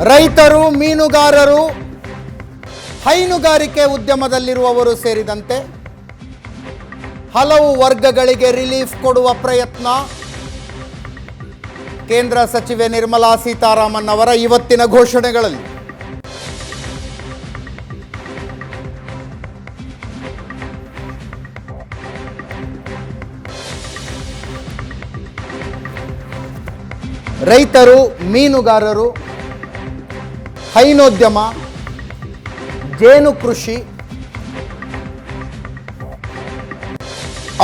ರೈತರು, ಮೀನುಗಾರರು, ಹೈನುಗಾರಿಕೆ ಉದ್ಯಮದಲ್ಲಿರುವವರು ಸೇರಿದಂತೆ ಹಲವು ವರ್ಗಗಳಿಗೆ ರಿಲೀಫ್ ಕೊಡುವ ಪ್ರಯತ್ನ ಕೇಂದ್ರ ಸಚಿವೆ ನಿರ್ಮಲಾ ಸೀತಾರಾಮನ್ ಅವರ ಇವತ್ತಿನ ಘೋಷಣೆಗಳಲ್ಲಿ. ರೈತರು, ಮೀನುಗಾರರು, ಹೈನೋದ್ಯಮ, ಜೇನು ಕೃಷಿ,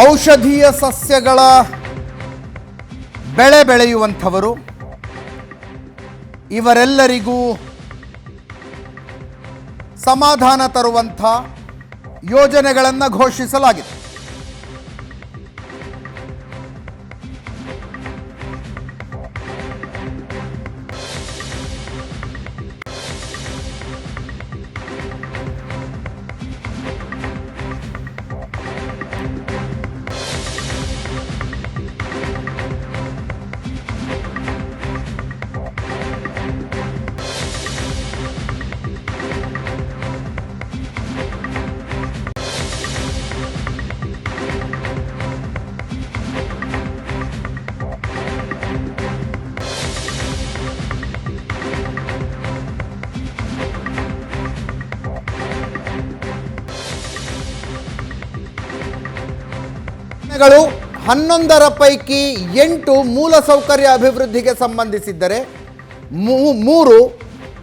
ಔಷಧೀಯ ಸಸ್ಯಗಳ ಬೆಳೆ ಬೆಳೆಯುವಂಥವರು, ಇವರೆಲ್ಲರಿಗೂ ಸಮಾಧಾನ ತರುವಂಥ ಯೋಜನೆಗಳನ್ನು ಘೋಷಿಸಲಾಗಿದೆ. ಗಳು 11ರ ಪೈಕಿ 8 ಮೂಲಸೌಕರ್ಯ ಅಭಿವೃದ್ಧಿಗೆ ಸಂಬಂಧಿಸಿದ್ದರೆ 3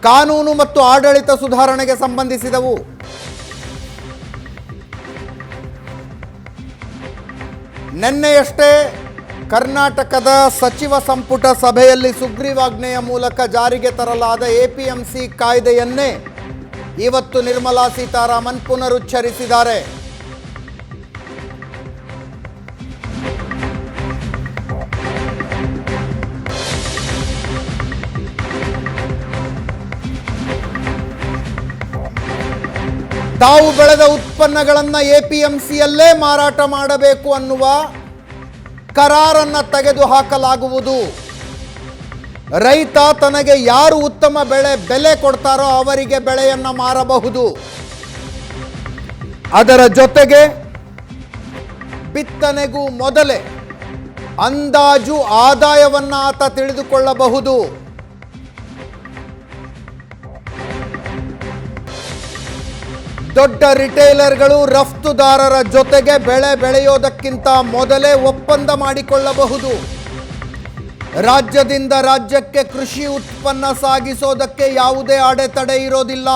ಕಾನೂನು ಮತ್ತು ಆಡಳಿತ ಸುಧಾರಣೆಗೆ ಸಂಬಂಧಿಸಿದವು. ನಿನ್ನೆಯಷ್ಟೇ ಕರ್ನಾಟಕದ ಸಚಿವ ಸಂಪುಟ ಸಭೆಯಲ್ಲಿ ಸುಗ್ರೀವಾಜ್ಞೆಯ ಮೂಲಕ ಜಾರಿಗೆ ತರಲಾದ ಎಪಿಎಂಸಿ ಕಾಯ್ದೆಯನ್ನೇ ಇವತ್ತು ನಿರ್ಮಲಾ ಸೀತಾರಾಮನ್ ಪುನರುಚ್ಚರಿಸಿದ್ದಾರೆ. ತಾವು ಬೆಳೆದ ಉತ್ಪನ್ನಗಳನ್ನು ಎಪಿಎಂಸಿಯಲ್ಲೇ ಮಾರಾಟ ಮಾಡಬೇಕು ಅನ್ನುವ ಕರಾರನ್ನು ತೆಗೆದುಹಾಕಲಾಗುವುದು. ರೈತ ತನಗೆ ಯಾರು ಉತ್ತಮ ಬೆಲೆ ಕೊಡ್ತಾರೋ ಅವರಿಗೆ ಬೆಳೆಯನ್ನು ಮಾರಬಹುದು. ಅದರ ಜೊತೆಗೆ ಬಿತ್ತನೆಗೂ ಮೊದಲೇ ಅಂದಾಜು ಆದಾಯವನ್ನು ಆತ ತಿಳಿದುಕೊಳ್ಳಬಹುದು. ದೊಡ್ಡ ರಿಟೇಲರ್ಗಳು ರಫ್ತುದಾರರ ಜೊತೆಗೆ ಬೆಳೆ ಬೆಳೆಯೋದಕ್ಕಿಂತ ಮೊದಲೇ ಒಪ್ಪಂದ ಮಾಡಿಕೊಳ್ಳಬಹುದು. ರಾಜ್ಯದಿಂದ ರಾಜ್ಯಕ್ಕೆ ಕೃಷಿ ಉತ್ಪನ್ನ ಸಾಗಿಸೋದಕ್ಕೆ ಯಾವುದೇ ಅಡೆತಡೆ ಇರೋದಿಲ್ಲ.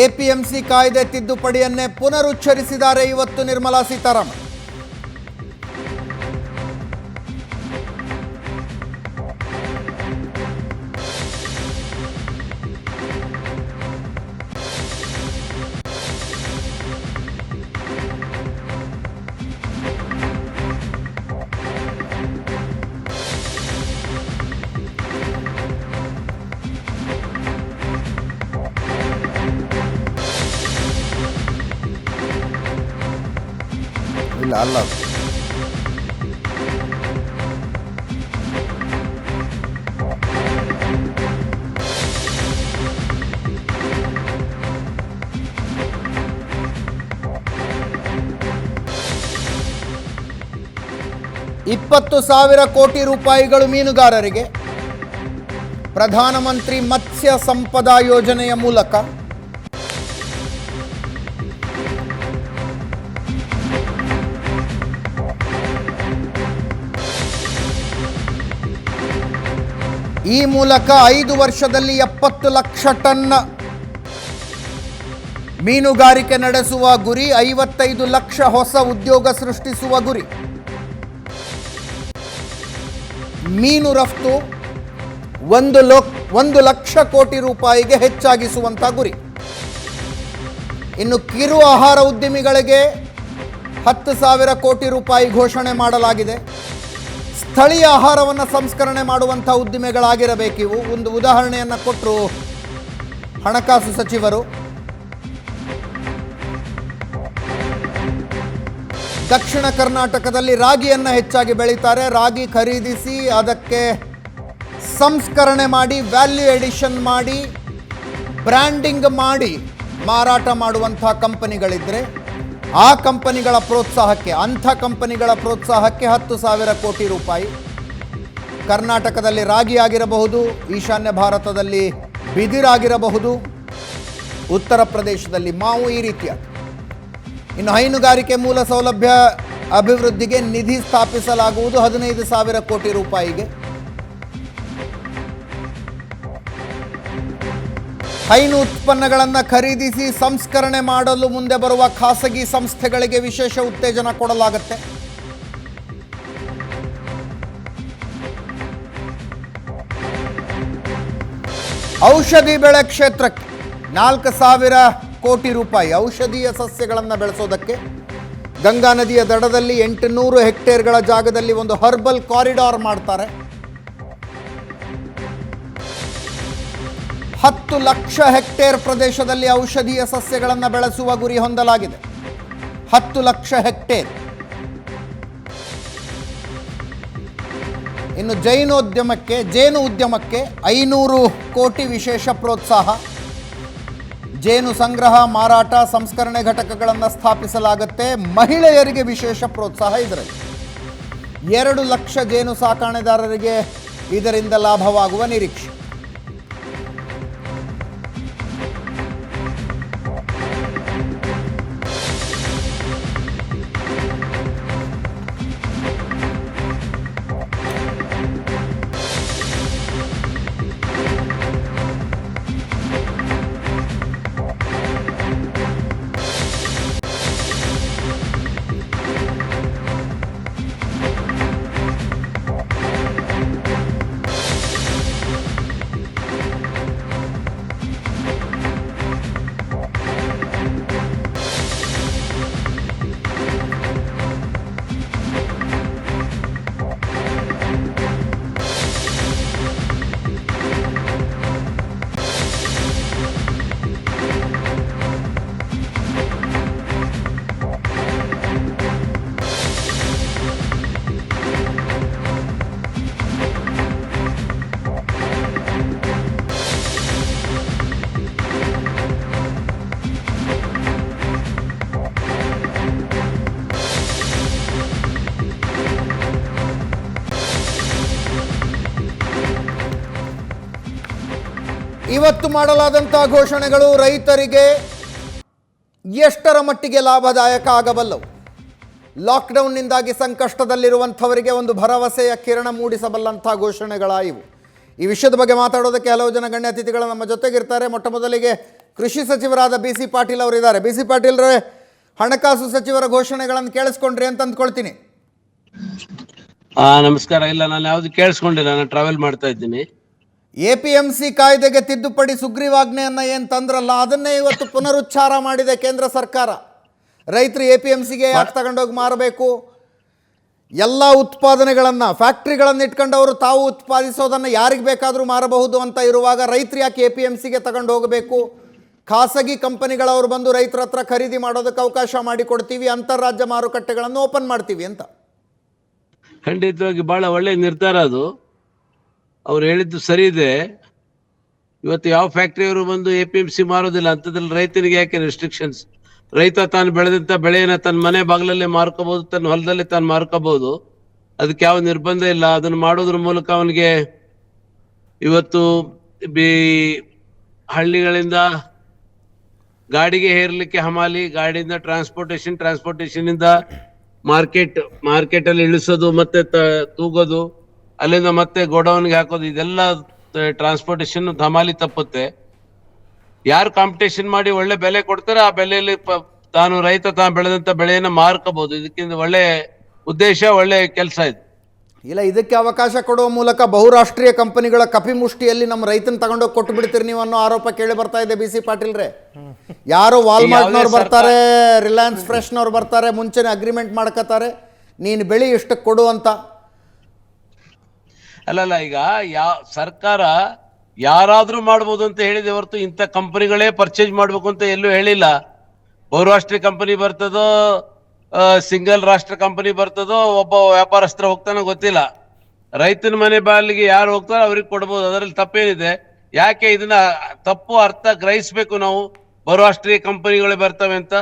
ಎಪಿಎಂಸಿ ಕಾಯ್ದೆ ತಿದ್ದುಪಡಿಯನ್ನೇ ಪುನರುಚ್ಚರಿಸಿದ್ದಾರೆ ಇವತ್ತು ನಿರ್ಮಲಾ ಸೀತಾರಾಮನ್. ಇಲ್ಲ ಅಲ್ಲ, 20,000 ಕೋಟಿ ರೂಪಾಯಿಗಳು ಮೀನುಗಾರರಿಗೆ ಪ್ರಧಾನಮಂತ್ರಿ ಮತ್ಸ್ಯ ಸಂಪದಾ ಯೋಜನೆಯ ಮೂಲಕ, ಈ ಮೂಲಕ 5 ವರ್ಷದಲ್ಲಿ 70 ಲಕ್ಷ ಟನ್ ಮೀನುಗಾರಿಕೆ ನಡೆಸುವ ಗುರಿ, 55 ಲಕ್ಷ ಹೊಸ ಉದ್ಯೋಗ ಸೃಷ್ಟಿಸುವ ಗುರಿ. ಮೀನು ರಫ್ತು 1 ಲಕ್ಷ ಕೋಟಿ ರೂಪಾಯಿಗೆ ಹೆಚ್ಚಾಗಿಸುವಂಥ ಗುರಿ. ಇನ್ನು ಕಿರು ಆಹಾರ ಉದ್ಯಮಿಗಳಿಗೆ 10,000 ಕೋಟಿ ರೂಪಾಯಿ ಘೋಷಣೆ ಮಾಡಲಾಗಿದೆ. ಸ್ಥಳೀಯ ಆಹಾರವನ್ನು ಸಂಸ್ಕರಣೆ ಮಾಡುವಂಥ ಉದ್ದಿಮೆಗಳಾಗಿರಬೇಕಿವು. ಒಂದು ಉದಾಹರಣೆಯನ್ನು ಕೊಟ್ಟರು ಹಣಕಾಸು ಸಚಿವರು. ದಕ್ಷಿಣ ಕರ್ನಾಟಕದಲ್ಲಿ ರಾಗಿಯನ್ನು ಹೆಚ್ಚಾಗಿ ಬೆಳೀತಾರೆ. ರಾಗಿ ಖರೀದಿಸಿ ಅದಕ್ಕೆ ಸಂಸ್ಕರಣೆ ಮಾಡಿ, ವ್ಯಾಲ್ಯೂ ಎಡಿಷನ್ ಮಾಡಿ, ಬ್ರ್ಯಾಂಡಿಂಗ್ ಮಾಡಿ ಮಾರಾಟ ಮಾಡುವಂಥ ಕಂಪನಿಗಳಿದ್ದರೆ ಆ ಕಂಪನಿಗಳ ಪ್ರೋತ್ಸಾಹಕ್ಕೆ, ಅಂಥ ಕಂಪನಿಗಳ ಪ್ರೋತ್ಸಾಹಕ್ಕೆ 10,000 ಕೋಟಿ ರೂಪಾಯಿ. ಕರ್ನಾಟಕದಲ್ಲಿ ರಾಗಿ ಆಗಿರಬಹುದು, ಈಶಾನ್ಯ ಭಾರತದಲ್ಲಿ ಬಿದಿರಾಗಿರಬಹುದು, ಉತ್ತರ ಪ್ರದೇಶದಲ್ಲಿ ಮಾವು, ಈ ರೀತಿಯ. ಇನ್ನು ಹೈನುಗಾರಿಕೆ ಮೂಲ ಸೌಲಭ್ಯ ಅಭಿವೃದ್ಧಿಗೆ ನಿಧಿ ಸ್ಥಾಪಿಸಲಾಗುವುದು 15,000 ಕೋಟಿ ರೂಪಾಯಿಗೆ. ಹೈನು ಉತ್ಪನ್ನಗಳನ್ನು ಖರೀದಿಸಿ ಸಂಸ್ಕರಣೆ ಮಾಡಲು ಮುಂದೆ ಬರುವ ಖಾಸಗಿ ಸಂಸ್ಥೆಗಳಿಗೆ ವಿಶೇಷ ಉತ್ತೇಜನ ಕೊಡಲಾಗುತ್ತೆ. ಔಷಧಿ ಬೆಳೆ ಕ್ಷೇತ್ರಕ್ಕೆ 4,000 ಕೋಟಿ ರೂಪಾಯಿ. ಔಷಧೀಯ ಸಸ್ಯಗಳನ್ನು ಬೆಳೆಸೋದಕ್ಕೆ ಗಂಗಾ ನದಿಯ ದಡದಲ್ಲಿ 800 ಹೆಕ್ಟೇರ್ಗಳ ಜಾಗದಲ್ಲಿ ಒಂದು ಹರ್ಬಲ್ ಕಾರಿಡಾರ್ ಮಾಡ್ತಾರೆ. 10 ಲಕ್ಷ ಹೆಕ್ಟೇರ್ ಪ್ರದೇಶದಲ್ಲಿ ಔಷಧೀಯ ಸಸ್ಯಗಳನ್ನು ಬೆಳೆಸುವ ಗುರಿ ಹೊಂದಲಾಗಿದೆ. 10 ಲಕ್ಷ ಹೆಕ್ಟೇರ್. ಇನ್ನು ಜೇನು ಉದ್ಯಮಕ್ಕೆ 500 ಕೋಟಿ ವಿಶೇಷ ಪ್ರೋತ್ಸಾಹ. ಜೇನು ಸಂಗ್ರಹ, ಮಾರಾಟ, ಸಂಸ್ಕರಣೆ ಘಟಕಗಳನ್ನು ಸ್ಥಾಪಿಸಲಾಗುತ್ತೆ. ಮಹಿಳೆಯರಿಗೆ ವಿಶೇಷ ಪ್ರೋತ್ಸಾಹ ಇದರಲ್ಲಿ. 2 ಲಕ್ಷ ಜೇನು ಸಾಕಾಣೆದಾರರಿಗೆ ಇದರಿಂದ ಲಾಭವಾಗುವ ನಿರೀಕ್ಷೆ. ಇವತ್ತು ಮಾಡಲಾದಂಥ ಘೋಷಣೆಗಳು ರೈತರಿಗೆ ಎಷ್ಟರ ಮಟ್ಟಿಗೆ ಲಾಭದಾಯಕ ಆಗಬಲ್ಲವು? ಲಾಕ್ಡೌನ್ನಿಂದಾಗಿ ಸಂಕಷ್ಟದಲ್ಲಿರುವಂಥವರಿಗೆ ಒಂದು ಭರವಸೆಯ ಕಿರಣ ಮೂಡಿಸಬಲ್ಲಂಥ ಘೋಷಣೆಗಳಾಯಿವು. ಈ ವಿಷಯದ ಬಗ್ಗೆ ಮಾತಾಡೋದಕ್ಕೆ ಹಲವು ಜನ ಗಣ್ಯ ಅತಿಥಿಗಳು ನಮ್ಮ ಜೊತೆಗಿರ್ತಾರೆ. ಮೊಟ್ಟ ಮೊದಲಿಗೆ ಕೃಷಿ ಸಚಿವರಾದ BC ಪಾಟೀಲ್ ಅವರಿದ್ದಾರೆ. BC ಪಾಟೀಲ್ರೇ, ಹಣಕಾಸು ಸಚಿವರ ಘೋಷಣೆಗಳನ್ನು ಕೇಳಿಸ್ಕೊಂಡ್ರಿ ಅಂತ ಅಂದ್ಕೊಳ್ತೀನಿ. ನಮಸ್ಕಾರ. ಇಲ್ಲ, ನಾನು ಯಾವ್ದು ಕೇಳಿಸ್ಕೊಂಡಿಲ್ಲ, ನಾನು ಟ್ರಾವೆಲ್ ಮಾಡ್ತಾ ಇದ್ದೀನಿ. APMC ಕಾಯ್ದೆಗೆ ತಿದ್ದುಪಡಿ ಸುಗ್ರೀವಾಜ್ಞೆಯನ್ನು ಏನು ತಂದ್ರಲ್ಲ, ಅದನ್ನೇ ಇವತ್ತು ಪುನರುಚ್ಚಾರ ಮಾಡಿದೆ ಕೇಂದ್ರ ಸರ್ಕಾರ. ರೈತರು APMCಗೆ ಯಾಕೆ ತಗೊಂಡೋಗಿ ಮಾರಬೇಕು? ಎಲ್ಲ ಉತ್ಪಾದನೆಗಳನ್ನು, ಫ್ಯಾಕ್ಟ್ರಿಗಳನ್ನು ಇಟ್ಕೊಂಡವರು ತಾವು ಉತ್ಪಾದಿಸೋದನ್ನು ಯಾರಿಗೆ ಬೇಕಾದರೂ ಮಾರಬಹುದು ಅಂತ ಇರುವಾಗ ರೈತರು ಯಾಕೆ APMCಗೆ ತಗೊಂಡು ಹೋಗಬೇಕು? ಖಾಸಗಿ ಕಂಪನಿಗಳವರು ಬಂದು ರೈತರ ಹತ್ರ ಖರೀದಿ ಮಾಡೋದಕ್ಕೆ ಅವಕಾಶ ಮಾಡಿಕೊಡ್ತೀವಿ, ಅಂತಾರಾಜ್ಯ ಮಾರುಕಟ್ಟೆಗಳನ್ನು ಓಪನ್ ಮಾಡ್ತೀವಿ ಅಂತ. ಖಂಡಿತವಾಗಿ ಬಹಳ ಒಳ್ಳೆ ನಿರ್ಧಾರ ಅದು. ಅವ್ರು ಹೇಳಿದ್ದು ಸರಿ ಇದೆ. ಇವತ್ತು ಯಾವ ಫ್ಯಾಕ್ಟ್ರಿಯವರು ಬಂದು APMC ಮಾರೋದಿಲ್ಲ, ಅಂಥದ್ರಲ್ಲಿ ರೈತನಿಗೆ ಯಾಕೆ ರೆಸ್ಟ್ರಿಕ್ಷನ್ಸ್? ರೈತ ತಾನು ಬೆಳೆದಂಥ ಬೆಳೆಯನ್ನು ತನ್ನ ಮನೆ ಬಾಗಿಲಲ್ಲೇ ಮಾರ್ಕೋಬಹುದು, ತನ್ನ ಹೊಲದಲ್ಲೇ ತಾನು ಮಾರ್ಕೋಬಹುದು. ಅದಕ್ಕೆ ಯಾವ ನಿರ್ಬಂಧ ಇಲ್ಲ. ಅದನ್ನು ಮಾಡೋದ್ರ ಮೂಲಕ ಅವನಿಗೆ ಇವತ್ತು ಹಳ್ಳಿಗಳಿಂದ ಗಾಡಿಗೆ ಹೇರ್ಲಿಕ್ಕೆ ಹಮಾಲಿ, ಗಾಡಿಯಿಂದ ಟ್ರಾನ್ಸ್ಪೋರ್ಟೇಷನ್ ಇಂದ ಮಾರ್ಕೆಟ್ ಅಲ್ಲಿ ಇಳಿಸೋದು, ಮತ್ತೆ ತೂಗೋದು, ಅಲ್ಲಿಂದ ಮತ್ತೆ ಗೋಡೌನ್ಗೆ ಹಾಕೋದು, ಇದೆಲ್ಲ ಟ್ರಾನ್ಸ್ಪೋರ್ಟೇಷನ್ ಹಮಾಲಿ ತಪ್ಪುತ್ತೆ. ಯಾರು ಕಾಂಪಿಟೇಷನ್ ಮಾಡಿ ಒಳ್ಳೆ ಬೆಲೆ ಕೊಡ್ತಾರೆ, ಆ ಬೆಲೆಯಲ್ಲಿ ರೈತ ತಾನು ಬೆಳೆದಂತ ಬೆಳೆಯನ್ನ ಮಾರ್ಕೋಬಹುದು. ಇದಕ್ಕಿಂತ ಒಳ್ಳೆ ಉದ್ದೇಶ, ಒಳ್ಳೆ ಕೆಲಸ ಇದೆ. ಇಲ್ಲ, ಇದಕ್ಕೆ ಅವಕಾಶ ಕೊಡುವ ಮೂಲಕ ಬಹುರಾಷ್ಟ್ರೀಯ ಕಂಪನಿಗಳ ಕಪಿಮುಷ್ಟಿಯಲ್ಲಿ ನಮ್ಮ ರೈತನ ತಗೊಂಡೋಗಿ ಕೊಟ್ಟು ಬಿಡ್ತೀರಿ ನೀವು ಅನ್ನೋ ಆರೋಪ ಕೇಳಿ ಬರ್ತಾ ಇದೆ. BC ಪಾಟೀಲ್ರೆ, ಯಾರೋ ವಾಲ್ಮಾರ್ಟ್ನವ್ರು ಬರ್ತಾರೆ, ರಿಲಯನ್ಸ್ ಫ್ರೆಶ್ನವ್ರು ಬರ್ತಾರೆ, ಮುಂಚೆನೆ ಅಗ್ರಿಮೆಂಟ್ ಮಾಡ್ಕೋತಾರೆ, ನೀನು ಬೆಳಿ ಇಷ್ಟಕ್ಕೆ ಕೊಡು ಅಂತ. ಅಲ್ಲಲ್ಲ, ಈಗ ಸರ್ಕಾರ ಯಾರಾದ್ರೂ ಮಾಡ್ಬೋದು ಅಂತ ಹೇಳಿದೆ ಹೊರತು ಇಂಥ ಕಂಪನಿಗಳೇ ಪರ್ಚೇಸ್ ಮಾಡ್ಬೇಕು ಅಂತ ಎಲ್ಲೂ ಹೇಳಿಲ್ಲ. ಬಹುರಾಷ್ಟ್ರೀಯ ಕಂಪನಿ ಬರ್ತದೋ ಸಿಂಗಲ್ ರಾಷ್ಟ್ರ ಕಂಪನಿ ಬರ್ತದೋ ಒಬ್ಬ ವ್ಯಾಪಾರಸ್ಥರ ಹೋಗ್ತಾನೋ ಗೊತ್ತಿಲ್ಲ. ರೈತನ ಮನೆ ಬಾಗಿಲಿಗೆ ಯಾರು ಹೋಗ್ತಾರೋ ಅವ್ರಿಗೆ ಕೊಡ್ಬೋದು, ಅದರಲ್ಲಿ ತಪ್ಪೇನಿದೆ? ಯಾಕೆ ಇದನ್ನ ತಪ್ಪು ಅರ್ಥ ಗ್ರಹಿಸ್ಬೇಕು ನಾವು? ಬಹುರಾಷ್ಟ್ರೀಯ ಕಂಪನಿಗಳೇ ಬರ್ತವೆ ಅಂತ.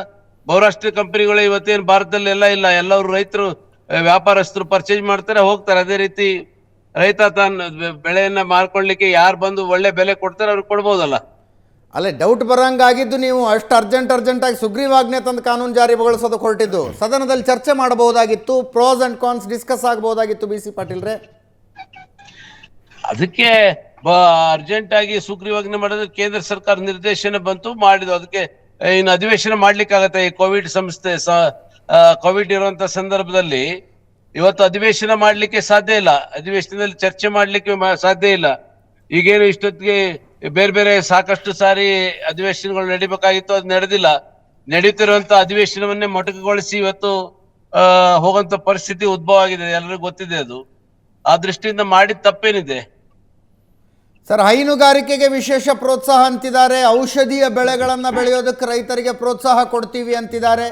ಬಹುರಾಷ್ಟ್ರೀಯ ಕಂಪನಿಗಳು ಇವತ್ತೇನು ಭಾರತದಲ್ಲಿ ಇಲ್ಲ, ಎಲ್ಲರೂ ರೈತರು ವ್ಯಾಪಾರಸ್ಥರು ಪರ್ಚೇಸ್ ಮಾಡ್ತಾರೆ ಹೋಗ್ತಾರೆ. ಅದೇ ರೀತಿ ರೈತ ತನ್ನ ಬೆಳೆಯನ್ನ ಮಾರ್ಕೊಳ್ಳಿಕ್ಕೆ ಯಾರು ಬಂದು ಒಳ್ಳೆ ಬೆಲೆ ಕೊಡ್ತಾರೆ ಅವ್ರಿಗೆ ಕೊಡ್ಬೋದಲ್ಲ. ಅಲ್ಲೇ ಡೌಟ್ ಬರಂಗಾಗಿದ್ದು ನೀವು ಅಷ್ಟು ಅರ್ಜೆಂಟಾಗಿ ಸುಗ್ರೀವಾಜ್ಞೆ ತಂದು ಕಾನೂನು ಜಾರಿಗೊಳಿಸೋದಕ್ಕೆ ಹೊರಟಿದ್ದು. ಸದನದಲ್ಲಿ ಚರ್ಚೆ ಮಾಡಬಹುದಾಗಿತ್ತು, ಪ್ರೋಸ್ ಅಂಡ್ ಕಾನ್ಸ್ ಡಿಸ್ಕಸ್ ಆಗಬಹುದಾಗಿತ್ತು. ಬಿ ಸಿ ಪಾಟೀಲ್ರೆ, ಅದಕ್ಕೆ ಅರ್ಜೆಂಟ್ ಆಗಿ ಸುಗ್ರೀವಾಜ್ಞೆ ಮಾಡೋದಕ್ಕೆ ಕೇಂದ್ರ ಸರ್ಕಾರ ನಿರ್ದೇಶನ ಬಂತು, ಮಾಡಿದ್ವು. ಅದಕ್ಕೆ ಇನ್ನು ಅಧಿವೇಶನ ಮಾಡ್ಲಿಕ್ಕೆ ಆಗತ್ತೆ? ಈ ಕೋವಿಡ್ ಕೋವಿಡ್ ಇರುವಂತ ಸಂದರ್ಭದಲ್ಲಿ ಇವತ್ತು ಅಧಿವೇಶನ ಮಾಡ್ಲಿಕ್ಕೆ ಸಾಧ್ಯ ಇಲ್ಲ, ಅಧಿವೇಶನದಲ್ಲಿ ಚರ್ಚೆ ಮಾಡ್ಲಿಕ್ಕೆ ಸಾಧ್ಯ ಇಲ್ಲ. ಈಗೇನು ಇಷ್ಟೊತ್ತಿಗೆ ಬೇರೆ ಬೇರೆ ಸಾಕಷ್ಟು ಸಾರಿ ಅಧಿವೇಶನಗಳು ನಡಿಬೇಕಾಗಿತ್ತು, ಅದು ನಡೆದಿಲ್ಲ. ನಡೀತಿರುವಂತ ಅಧಿವೇಶನವನ್ನೇ ಮೊಟಕುಗೊಳಿಸಿ ಇವತ್ತು ಹೋಗುವಂತ ಪರಿಸ್ಥಿತಿ ಉದ್ಭವ ಆಗಿದೆ, ಎಲ್ಲರಿಗೂ ಗೊತ್ತಿದೆ ಅದು. ಆ ದೃಷ್ಟಿಯಿಂದ ಮಾಡಿದ ತಪ್ಪೇನಿದೆ? ಸರ್, ಹೈನುಗಾರಿಕೆಗೆ ವಿಶೇಷ ಪ್ರೋತ್ಸಾಹ ಅಂತಿದ್ದಾರೆ. ಔಷಧೀಯ ಬೆಳೆಗಳನ್ನು ಬೆಳೆಯೋದಕ್ಕೆ ರೈತರಿಗೆ ಪ್ರೋತ್ಸಾಹ ಕೊಡ್ತೀವಿ ಅಂತಿದ್ದಾರೆ.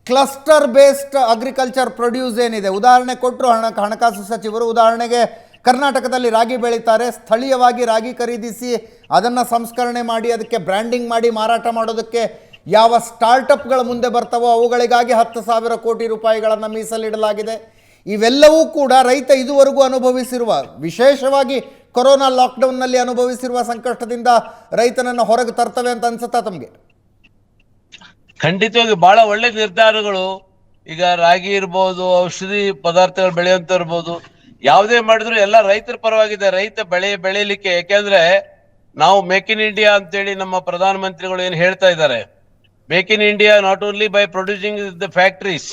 ಕ್ಲಸ್ಟರ್ ಬೇಸ್ಡ್ ಅಗ್ರಿಕಲ್ಚರ್ ಪ್ರೊಡ್ಯೂಸ್ ಏನಿದೆ, ಉದಾಹರಣೆ ಕೊಟ್ಟರು ಹಣಕಾಸು ಸಚಿವರು. ಉದಾಹರಣೆಗೆ ಕರ್ನಾಟಕದಲ್ಲಿ ರಾಗಿ ಬೆಳೀತಾರೆ, ಸ್ಥಳೀಯವಾಗಿ ರಾಗಿ ಖರೀದಿಸಿ ಅದನ್ನು ಸಂಸ್ಕರಣೆ ಮಾಡಿ ಅದಕ್ಕೆ ಬ್ರ್ಯಾಂಡಿಂಗ್ ಮಾಡಿ ಮಾರಾಟ ಮಾಡೋದಕ್ಕೆ ಯಾವ ಸ್ಟಾರ್ಟಪ್ಗಳು ಮುಂದೆ ಬರ್ತಾವೋ ಅವುಗಳಿಗಾಗಿ 10,000 ಕೋಟಿ ರೂಪಾಯಿಗಳನ್ನು ಮೀಸಲಿಡಲಾಗಿದೆ. ಇವೆಲ್ಲವೂ ಕೂಡ ರೈತ ಇದುವರೆಗೂ ಅನುಭವಿಸಿರುವ, ವಿಶೇಷವಾಗಿ ಕೊರೋನಾ ಲಾಕ್ಡೌನ್ನಲ್ಲಿ ಅನುಭವಿಸಿರುವ ಸಂಕಷ್ಟದಿಂದ ರೈತನನ್ನು ಹೊರಗೆ ತರ್ತವೆ ಅಂತ ಅನ್ಸುತ್ತಾ ತಮಗೆ? ಖಂಡಿತವಾಗಿ ಬಹಳ ಒಳ್ಳೆ ನಿರ್ಧಾರಗಳು. ಈಗ ರಾಗಿ ಇರ್ಬೋದು, ಔಷಧಿ ಪದಾರ್ಥಗಳು ಬೆಳೆಯುವಂತ ಇರ್ಬೋದು, ಯಾವುದೇ ಮಾಡಿದ್ರು ಎಲ್ಲ ರೈತರ ಪರವಾಗಿದೆ. ರೈತ ಬೆಳೆಯಲಿಕ್ಕೆ, ಯಾಕೆಂದ್ರೆ ನಾವು ಮೇಕ್ ಇನ್ ಇಂಡಿಯಾ ಅಂತೇಳಿ ನಮ್ಮ ಪ್ರಧಾನ ಮಂತ್ರಿಗಳು ಏನು ಹೇಳ್ತಾ ಇದ್ದಾರೆ. Make in India not only by producing the factories,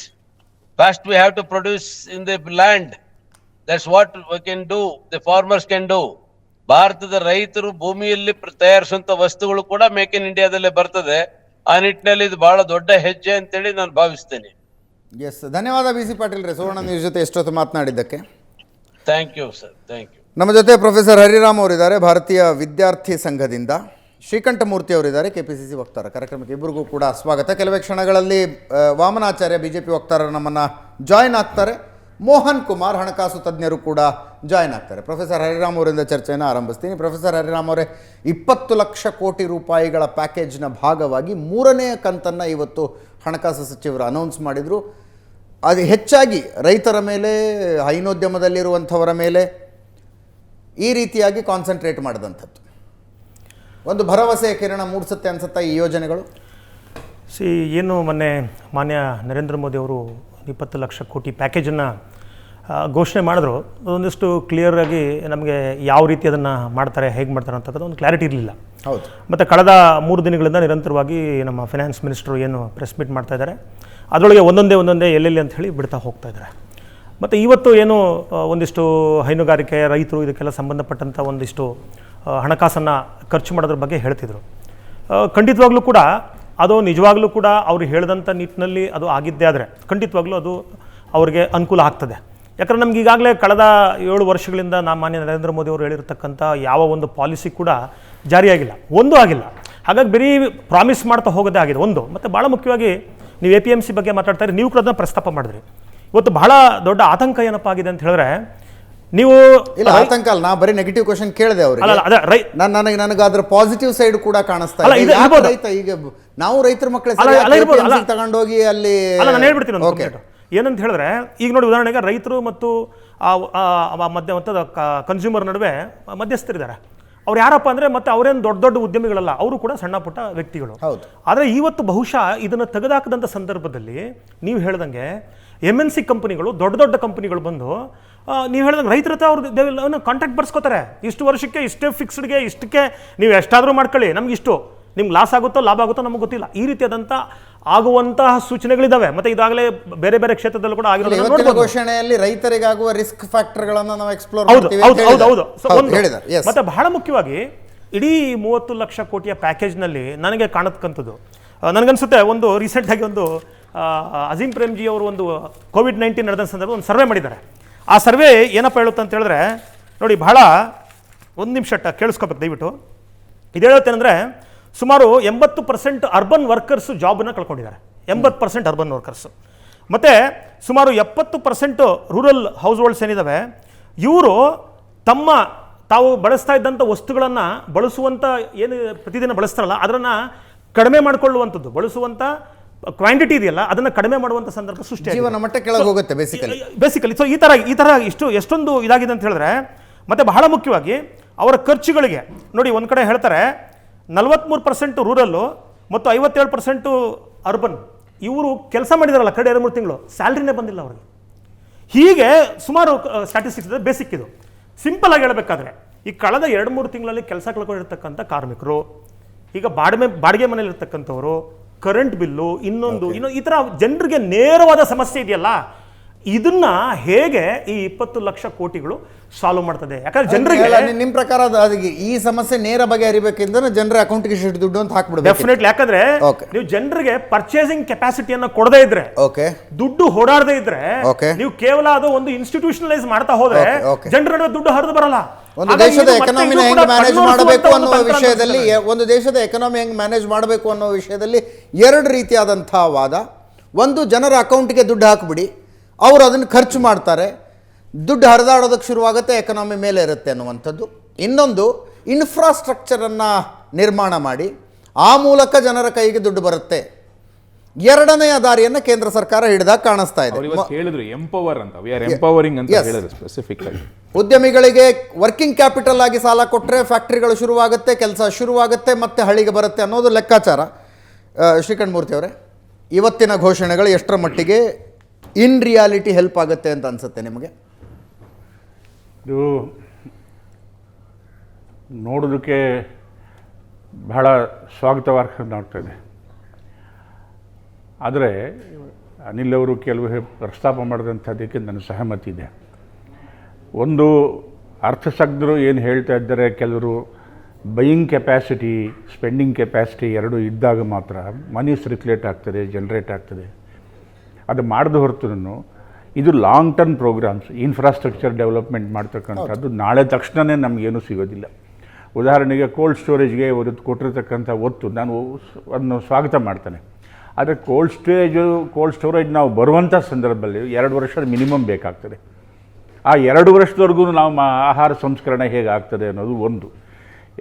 first we have to produce in the land. That's what we can do, the farmers can do. ಭಾರತದ ರೈತರು ಭೂಮಿಯಲ್ಲಿ ತಯಾರಿಸುವಂತ ವಸ್ತುಗಳು ಕೂಡ ಮೇಕ್ ಇನ್ ಇಂಡಿಯಾದಲ್ಲೇ ಬರ್ತದೆ. ಆ ನಿಟ್ಟಿನಲ್ಲಿ ಇದು ಬಹಳ ದೊಡ್ಡ ಹೆಜ್ಜೆ ಅಂತೇಳಿ ನಾನು ಭಾವಿಸ್ತೇನೆ. ಎಸ್, ಧನ್ಯವಾದ ಬಿ ಸಿ ಪಾಟೀಲ್ ರೇ, ಸುವರ್ಣ ನ್ಯೂಸ್ ಜೊತೆ ಎಷ್ಟೊತ್ತು ಮಾತನಾಡಿದ್ದಕ್ಕೆ. Thank you sir, thank you. ನಮ್ಮ ಜೊತೆ ಪ್ರೊಫೆಸರ್ ಹರಿರಾಮ್ ಅವರಿದ್ದಾರೆ, ಭಾರತೀಯ ವಿದ್ಯಾರ್ಥಿ ಸಂಘದಿಂದ. ಶ್ರೀಕಂಠಮೂರ್ತಿ ಅವರಿದ್ದಾರೆ, KPCC ವಕ್ತಾರ. ಕಾರ್ಯಕ್ರಮಕ್ಕೆ ಇಬ್ಬರಿಗೂ ಕೂಡ ಸ್ವಾಗತ. ಕೆಲವೇ ಕ್ಷಣಗಳಲ್ಲಿ ವಾಮನಾಚಾರ್ಯ BJP ವಕ್ತಾರರು ನಮ್ಮನ್ನು ಜಾಯ್ನ್ ಆಗ್ತಾರೆ. ಮೋಹನ್ ಕುಮಾರ್ ಹಣಕಾಸು ತಜ್ಞರು ಕೂಡ ಜಾಯ್ನ್ ಆಗ್ತಾರೆ. ಪ್ರೊಫೆಸರ್ ಹರಿರಾಮ್ ಅವರಿಂದ ಚರ್ಚೆಯನ್ನು ಆರಂಭಿಸ್ತೀನಿ. ಪ್ರೊಫೆಸರ್ ಹರಿರಾಮ್ ಅವರೇ, 20 ಲಕ್ಷ ಕೋಟಿ ರೂಪಾಯಿಗಳ ಪ್ಯಾಕೇಜ್ನ ಭಾಗವಾಗಿ 3ನೇ ಕಂತನ್ನು ಇವತ್ತು ಹಣಕಾಸು ಸಚಿವರು ಅನೌನ್ಸ್ ಮಾಡಿದರು. ಅದು ಹೆಚ್ಚಾಗಿ ರೈತರ ಮೇಲೆ, ಹೈನೋದ್ಯಮದಲ್ಲಿರುವಂಥವರ ಮೇಲೆ ಈ ರೀತಿಯಾಗಿ ಕಾನ್ಸಂಟ್ರೇಟ್ ಮಾಡಿದಂಥದ್ದು. ಒಂದು ಭರವಸೆಯ ಕಿರಣ ಮೂಡಿಸುತ್ತೆ ಅನ್ಸುತ್ತಾ ಈ ಯೋಜನೆಗಳು? ಏನು ಮೊನ್ನೆ ಮಾನ್ಯ ನರೇಂದ್ರ ಮೋದಿ ಅವರು 20 ಲಕ್ಷ ಕೋಟಿ ಪ್ಯಾಕೇಜನ್ನು ಘೋಷಣೆ ಮಾಡಿದ್ರು. ಒಂದಿಷ್ಟು ಕ್ಲಿಯರಾಗಿ ನಮಗೆ ಯಾವ ರೀತಿ ಅದನ್ನು ಮಾಡ್ತಾರೆ, ಹೇಗೆ ಮಾಡ್ತಾರೆ ಅಂತಕ್ಕಂಥ ಒಂದು ಕ್ಲಾರಿಟಿ ಇರಲಿಲ್ಲ. ಹೌದು. ಮತ್ತು ಕಳೆದ 3 ದಿನಗಳಿಂದ ನಿರಂತರವಾಗಿ ನಮ್ಮ ಫೈನಾನ್ಸ್ ಮಿನಿಸ್ಟ್ರು ಏನು ಪ್ರೆಸ್ ಮೀಟ್ ಮಾಡ್ತಾ ಇದ್ದಾರೆ, ಅದರೊಳಗೆ ಒಂದೊಂದೇ ಎಲ್ಲೆಲ್ಲಿ ಅಂತ ಹೇಳಿ ಬಿಡ್ತಾ ಹೋಗ್ತಾ ಇದ್ದಾರೆ. ಮತ್ತು ಇವತ್ತು ಏನು ಒಂದಿಷ್ಟು ಹೈನುಗಾರಿಕೆ ರೈತರು ಇದಕ್ಕೆಲ್ಲ ಸಂಬಂಧಪಟ್ಟಂಥ ಒಂದಿಷ್ಟು ಹಣಕಾಸನ್ನು ಖರ್ಚು ಮಾಡೋದ್ರ ಬಗ್ಗೆ ಹೇಳ್ತಿದ್ರು. ಖಂಡಿತವಾಗ್ಲೂ ಕೂಡ ಅದು ನಿಜವಾಗ್ಲೂ ಕೂಡ ಅವರು ಹೇಳಿದಂಥ ನಿಟ್ಟಿನಲ್ಲಿ ಅದು ಆಗಿದ್ದೇ ಆದರೆ ಖಂಡಿತವಾಗ್ಲೂ ಅದು ಅವರಿಗೆ ಅನುಕೂಲ ಆಗ್ತದೆ. ಯಾಕಂದರೆ ನಮ್ಗೆ ಈಗಾಗಲೇ ಕಳೆದ 7 ವರ್ಷಗಳಿಂದ ಮಾನ್ಯ ನರೇಂದ್ರ ಮೋದಿ ಅವರು ಹೇಳಿರ್ತಕ್ಕಂಥ ಯಾವ ಒಂದು ಪಾಲಿಸಿ ಕೂಡ ಜಾರಿಯಾಗಿಲ್ಲ, ಒಂದೂ ಆಗಿಲ್ಲ. ಹಾಗಾಗಿ ಬರೀ ಪ್ರಾಮಿಸ್ ಮಾಡ್ತಾ ಹೋಗೋದೇ ಆಗಿದೆ ಒಂದು. ಮತ್ತು ಭಾಳ ಮುಖ್ಯವಾಗಿ ನೀವು APMC ಬಗ್ಗೆ ಮಾತಾಡ್ತಾ ಇರಿ, ನೀವು ಕೂಡ ಅದನ್ನು ಪ್ರಸ್ತಾಪ ಮಾಡಿದ್ರಿ. ಇವತ್ತು ಬಹಳ ದೊಡ್ಡ ಆತಂಕ ಏನಪ್ಪ ಆಗಿದೆ ಅಂತ ಹೇಳಿದ್ರೆ, ನೀವು ಇಲ್ಲ ಆತಂಕ ಅಲ್ಲ, ನಾ ಬರೀ ನೆಗೆಟಿವ್ ಕ್ವಶನ್ ಕೇಳಿದೆ ಅವ್ರಿಗೆ. ನನಗೆ ಅದ್ರ ಪಾಸಿಟಿವ್ ಸೈಡ್ ಕೂಡ ಕಾಣಿಸ್ತಾ ಇದೆ. ರೈತ ಈಗ ನಾವು ರೈತರ ಮಕ್ಕಳೇ ತಗೊಂಡೋಗಿ ಅಲ್ಲಿ ನಾನು ಹೇಳ್ಬಿಡ್ತೀನಿ ಏನಂತ ಹೇಳಿದ್ರೆ, ಈಗ ನೋಡಿ ಉದಾಹರಣೆಗೆ ರೈತರು ಮತ್ತು ಕನ್ಸ್ಯೂಮರ್ ನಡುವೆ ಮಧ್ಯಸ್ಥರಿದ್ದಾರೆ. ಅವ್ರು ಯಾರಪ್ಪ ಅಂದರೆ ಮತ್ತೆ ಅವರೇನು ದೊಡ್ಡ ಉದ್ಯಮಿಗಳಲ್ಲ, ಅವರು ಕೂಡ ಸಣ್ಣ ಪುಟ್ಟ ವ್ಯಕ್ತಿಗಳು. ಆದರೆ ಇವತ್ತು ಬಹುಶಃ ಇದನ್ನು ತೆಗೆದುಹಾಕದಂಥ ಸಂದರ್ಭದಲ್ಲಿ ನೀವು ಹೇಳ್ದಂಗೆ MNC ಕಂಪನಿಗಳು, ದೊಡ್ಡ ಕಂಪನಿಗಳು ಬಂದು ನೀವು ಹೇಳಿದಂಗೆ ರೈತರ ಹತ್ರ ಅವ್ರು ಕಾಂಟ್ರಾಕ್ಟ್ ಬರ್ಸ್ಕೋತಾರೆ. ಇಷ್ಟು ವರ್ಷಕ್ಕೆ ಇಷ್ಟೇ ಫಿಕ್ಸ್ಡ್ಗೆ, ಇಷ್ಟಕ್ಕೆ ನೀವು ಎಷ್ಟಾದರೂ ಮಾಡ್ಕೊಳ್ಳಿ, ನಮ್ಗೆ ಇಷ್ಟು, ನಿಮ್ಗೆ ಲಾಸ್ ಆಗುತ್ತೋ ಲಾಭ ಆಗುತ್ತೋ ನಮಗೆ ಗೊತ್ತಿಲ್ಲ. ಈ ರೀತಿಯಾದಂಥ ಆಗುವಂತಹ ಸೂಚನೆಗಳಿದ್ದಾವೆ. ಮತ್ತೆ ಇದಾಗಲೇ ಬೇರೆ ಬೇರೆ ಕ್ಷೇತ್ರದಲ್ಲೂ ಕೂಡ ಆಗಿರೋದು. ಘೋಷಣೆಯಲ್ಲಿ ರೈತರಿಗಾಗುವ ರಿಸ್ಕ್ ಫ್ಯಾಕ್ಟರ್ಗಳನ್ನು ನಾವು ಎಕ್ಸ್ಪ್ಲೋರ್ ಹೌದು. ಮತ್ತೆ ಬಹಳ ಮುಖ್ಯವಾಗಿ ಇಡೀ 30 ಲಕ್ಷ ಕೋಟಿಯ ಪ್ಯಾಕೇಜ್ನಲ್ಲಿ ನನಗೆ ಕಾಣತಕ್ಕಂಥದ್ದು, ನನಗನ್ಸುತ್ತೆ ಒಂದು ರೀಸೆಂಟಾಗಿ ಒಂದು ಅಜೀಂ ಪ್ರೇಮ್ಜಿ ಅವರು ಒಂದು COVID-19 ನಡೆದ ಸಂದರ್ಭ ಒಂದು ಸರ್ವೆ ಮಾಡಿದ್ದಾರೆ. ಆ ಸರ್ವೆ ಏನಪ್ಪ ಹೇಳುತ್ತೆ ಅಂತ ಹೇಳಿದ್ರೆ ನೋಡಿ, ಬಹಳ ಒಂದು ನಿಮಿಷ ಕೇಳಿಸ್ಕೋಬೇಕು ದಯವಿಟ್ಟು. ಇದು ಹೇಳುತ್ತೇನೆಂದರೆ, ಸುಮಾರು 80% ಅರ್ಬನ್ ವರ್ಕರ್ಸು ಜಾಬನ್ನು ಕಳ್ಕೊಂಡಿದ್ದಾರೆ. 80% urban workers. ಮತ್ತು ಸುಮಾರು 70% ರೂರಲ್ ಹೌಸ್ ಹೋಲ್ಡ್ಸ್ ಏನಿದ್ದಾವೆ ಇವರು ತಾವು ಬಳಸ್ತಾ ಇದ್ದಂಥ ವಸ್ತುಗಳನ್ನು ಬಳಸುವಂಥ ಏನು ಪ್ರತಿದಿನ ಬಳಸ್ತಾರಲ್ಲ ಅದನ್ನು ಕಡಿಮೆ ಮಾಡಿಕೊಳ್ಳುವಂಥದ್ದು, ಬಳಸುವಂಥ ಕ್ವಾಂಟಿಟಿ ಇದೆಯಲ್ಲ ಅದನ್ನು ಕಡಿಮೆ ಮಾಡುವಂಥ ಸಂದರ್ಭ ಸೃಷ್ಟಿ ಜೀವನ ಮಟ್ಟ ಕೆಳಗೆ ಹೋಗುತ್ತೆ ಬೇಸಿಕಲಿ. ಸೊ ಈ ಥರ ಎಷ್ಟೊಂದು ಇದಾಗಿದೆ ಅಂತ ಹೇಳಿದ್ರೆ, ಮತ್ತು ಬಹಳ ಮುಖ್ಯವಾಗಿ ಅವರ ಖರ್ಚುಗಳಿಗೆ ನೋಡಿ, ಒಂದು ಕಡೆ ಹೇಳ್ತಾರೆ 43% ರೂರಲ್ಲು ಮತ್ತು 57% ಅರ್ಬನ್. ಇವರು ಕೆಲಸ ಮಾಡಿದಾರಲ್ಲ ಕಡೆ 2-3 ತಿಂಗಳು ಸ್ಯಾಲ್ರಿನೇ ಬಂದಿಲ್ಲ ಅವ್ರಿಗೆ. ಹೀಗೆ ಸುಮಾರು ಸ್ಟ್ಯಾಟಿಸ್ಟಿಕ್ಸ್ ಇದೆ, ಬೇಸಿಕ್ ಇದು. ಸಿಂಪಲ್ ಆಗಿ ಹೇಳಬೇಕಾದ್ರೆ ಈ ಕಳೆದ 2-3 ತಿಂಗಳಲ್ಲಿ ಕೆಲಸ ಕಳ್ಕೊಂಡಿರ್ತಕ್ಕಂಥ ಕಾರ್ಮಿಕರು, ಈಗ ಬಾಡಿಗೆ ಮನೇಲಿ ಇರ್ತಕ್ಕಂಥವ್ರು, ಕರೆಂಟ್ ಬಿಲ್ಲು, ಇನ್ನೊಂದು ಈ ಥರ ಜನರಿಗೆ ನೇರವಾದ ಸಮಸ್ಯೆ ಇದೆಯಲ್ಲ, ಇದನ್ನ ಹೇಗೆ ಈ 20 ಲಕ್ಷ ಕೋಟಿಗಳು ಸಾಲ್ವ್ ಮಾಡ್ತದೆ? ಯಾಕಂದ್ರೆ ಜನರಿಗೆ ನಿಮ್ಮ ಪ್ರಕಾರ ಈ ಸಮಸ್ಯೆ ನೇರ ಬಗೆಹರಿಬೇಕೆಂದ್ರೆ ಜನರ ಅಕೌಂಟ್ಗೆ ಇಷ್ಟು ದುಡ್ಡು ಅಂತ ಹಾಕ್ಬಿಡ್ಬೇಕು. ಡೆಫಿನೆಟ್ಲಿ. ಯಾಕಂದ್ರೆ ನೀವು ಜನರಿಗೆ ಪರ್ಚೇಸಿಂಗ್ ಕೆಪಾಸಿಟಿಯನ್ನ ಕೊಡದೇ ಇದ್ರೆ, ದುಡ್ಡು ಓಡಾಡದೇ ಇದ್ರೆ, ನೀವು ಕೇವಲ ಅದು ಒಂದು ಇನ್ಸ್ಟಿಟ್ಯೂಷನಲೈಸ್ ಮಾಡ್ತಾ ಹೋದ್ರೆ ಜನರ ನಡುವೆ ದುಡ್ಡು ಹರಿದು ಬರಲ್ಲ. ಒಂದು ದೇಶದ ಎಕನಾಮಿನ ಹೆಂಗ್ ಮ್ಯಾನೇಜ್ ಮಾಡಬೇಕು ಅನ್ನೋ ವಿಷಯದಲ್ಲಿ, ಒಂದು ದೇಶದ ಎಕನಾಮಿ ಹೆಂಗ್ ಮ್ಯಾನೇಜ್ ಮಾಡಬೇಕು ಅನ್ನೋ ವಿಷಯದಲ್ಲಿ 2 ರೀತಿಯಾದಂತಹ ವಾದ. ಒಂದು, ಜನರ ಅಕೌಂಟ್ಗೆ ದುಡ್ಡು ಹಾಕ್ಬಿಡಿ, ಅವರು ಅದನ್ನು ಖರ್ಚು ಮಾಡ್ತಾರೆ, ದುಡ್ಡು ಹರಿದಾಡೋದಕ್ಕೆ ಶುರುವಾಗುತ್ತೆ, ಎಕನಾಮಿ ಮೇಲೆ ಇರುತ್ತೆ ಅನ್ನುವಂಥದ್ದು. ಇನ್ನೊಂದು, ಇನ್ಫ್ರಾಸ್ಟ್ರಕ್ಚರನ್ನು ನಿರ್ಮಾಣ ಮಾಡಿ ಆ ಮೂಲಕ ಜನರ ಕೈಗೆ ದುಡ್ಡು ಬರುತ್ತೆ. ಎರಡನೆಯ ದಾರಿಯನ್ನು ಕೇಂದ್ರ ಸರ್ಕಾರ ಹಿಡಿದಾಗ ಕಾಣಿಸ್ತಾ ಇದೆ. ಹೇಳಿದ್ರು ಎಂಪವರ್ ಅಂತ, ವಿ ಆರ್ ಎಂಪವರಿಂಗ್ ಅಂತ ಹೇಳಿದ್ರು ಸ್ಪೆಸಿಫಿಕ್ ಆಗಿ. ಉದ್ಯಮಿಗಳಿಗೆ ವರ್ಕಿಂಗ್ ಕ್ಯಾಪಿಟಲ್ ಆಗಿ ಸಾಲ ಕೊಟ್ಟರೆ ಫ್ಯಾಕ್ಟ್ರಿಗಳು ಶುರುವಾಗುತ್ತೆ, ಕೆಲಸ ಶುರುವಾಗುತ್ತೆ, ಮತ್ತೆ ಹಳ್ಳಿಗೆ ಬರುತ್ತೆ ಅನ್ನೋದು ಲೆಕ್ಕಾಚಾರ. ಶ್ರೀಕಂಠ ಮೂರ್ತಿ ಅವರೇ, ಇವತ್ತಿನ ಘೋಷಣೆಗಳು ಎಷ್ಟರ ಮಟ್ಟಿಗೆ ಇನ್ ರಿಯಾಲಿಟಿ ಹೆಲ್ಪ್ ಆಗುತ್ತೆ ಅಂತ ಅನ್ಸುತ್ತೆ ನಿಮಗೆ? ಇದು ನೋಡೋದಕ್ಕೆ ಬಹಳ ಸ್ವಾಗತಾರ್ಹವಾಗ್ತದೆ. ಆದರೆ ಅನಿಲ್ ಅವರು ಕೆಲವು ಪ್ರಸ್ತಾಪ ಮಾಡಿದಂಥದ್ದಕ್ಕೆ ನನ್ನ ಸಹಮತಿ ಇದೆ. ಒಂದು, ಅರ್ಥಶಾಸ್ತ್ರಜ್ಞರು ಏನು ಹೇಳ್ತಾ ಇದ್ದಾರೆ, ಕೆಲವರು ಬೈಯಿಂಗ್ ಕೆಪ್ಯಾಸಿಟಿ, ಸ್ಪೆಂಡಿಂಗ್ ಕೆಪ್ಯಾಸಿಟಿ ಎರಡೂ ಇದ್ದಾಗ ಮಾತ್ರ ಮನಿ ಸರ್ಕ್ಯುಲೇಟ್ ಆಗ್ತದೆ, ಜನ್ರೇಟ್ ಆಗ್ತದೆ. ಅದು ಮಾಡದ ಹೊರತು ಇದು long term programs, infrastructure development ಮಾಡ್ತಕ್ಕಂಥದ್ದು ನಾಳೆ ತಕ್ಷಣವೇ ನಮಗೇನು ಸಿಗೋದಿಲ್ಲ. ಉದಾಹರಣೆಗೆ ಕೋಲ್ಡ್ ಸ್ಟೋರೇಜ್ಗೆ ಅವರು ಕೊಟ್ಟಿರ್ತಕ್ಕಂಥ ಒತ್ತು ನಾನು ಅದನ್ನು ಸ್ವಾಗತ ಮಾಡ್ತೇನೆ. ಆದರೆ ಕೋಲ್ಡ್ ಸ್ಟೋರೇಜ್ ನಾವು ಬರುವಂಥ ಸಂದರ್ಭದಲ್ಲಿ 2 ವರ್ಷದ ಮಿನಿಮಮ್ ಬೇಕಾಗ್ತದೆ. ಆ 2 ವರ್ಷದವರೆಗೂ ನಾವು ಆಹಾರ ಸಂಸ್ಕರಣೆ ಹೇಗೆ ಆಗ್ತದೆ ಅನ್ನೋದು ಒಂದು.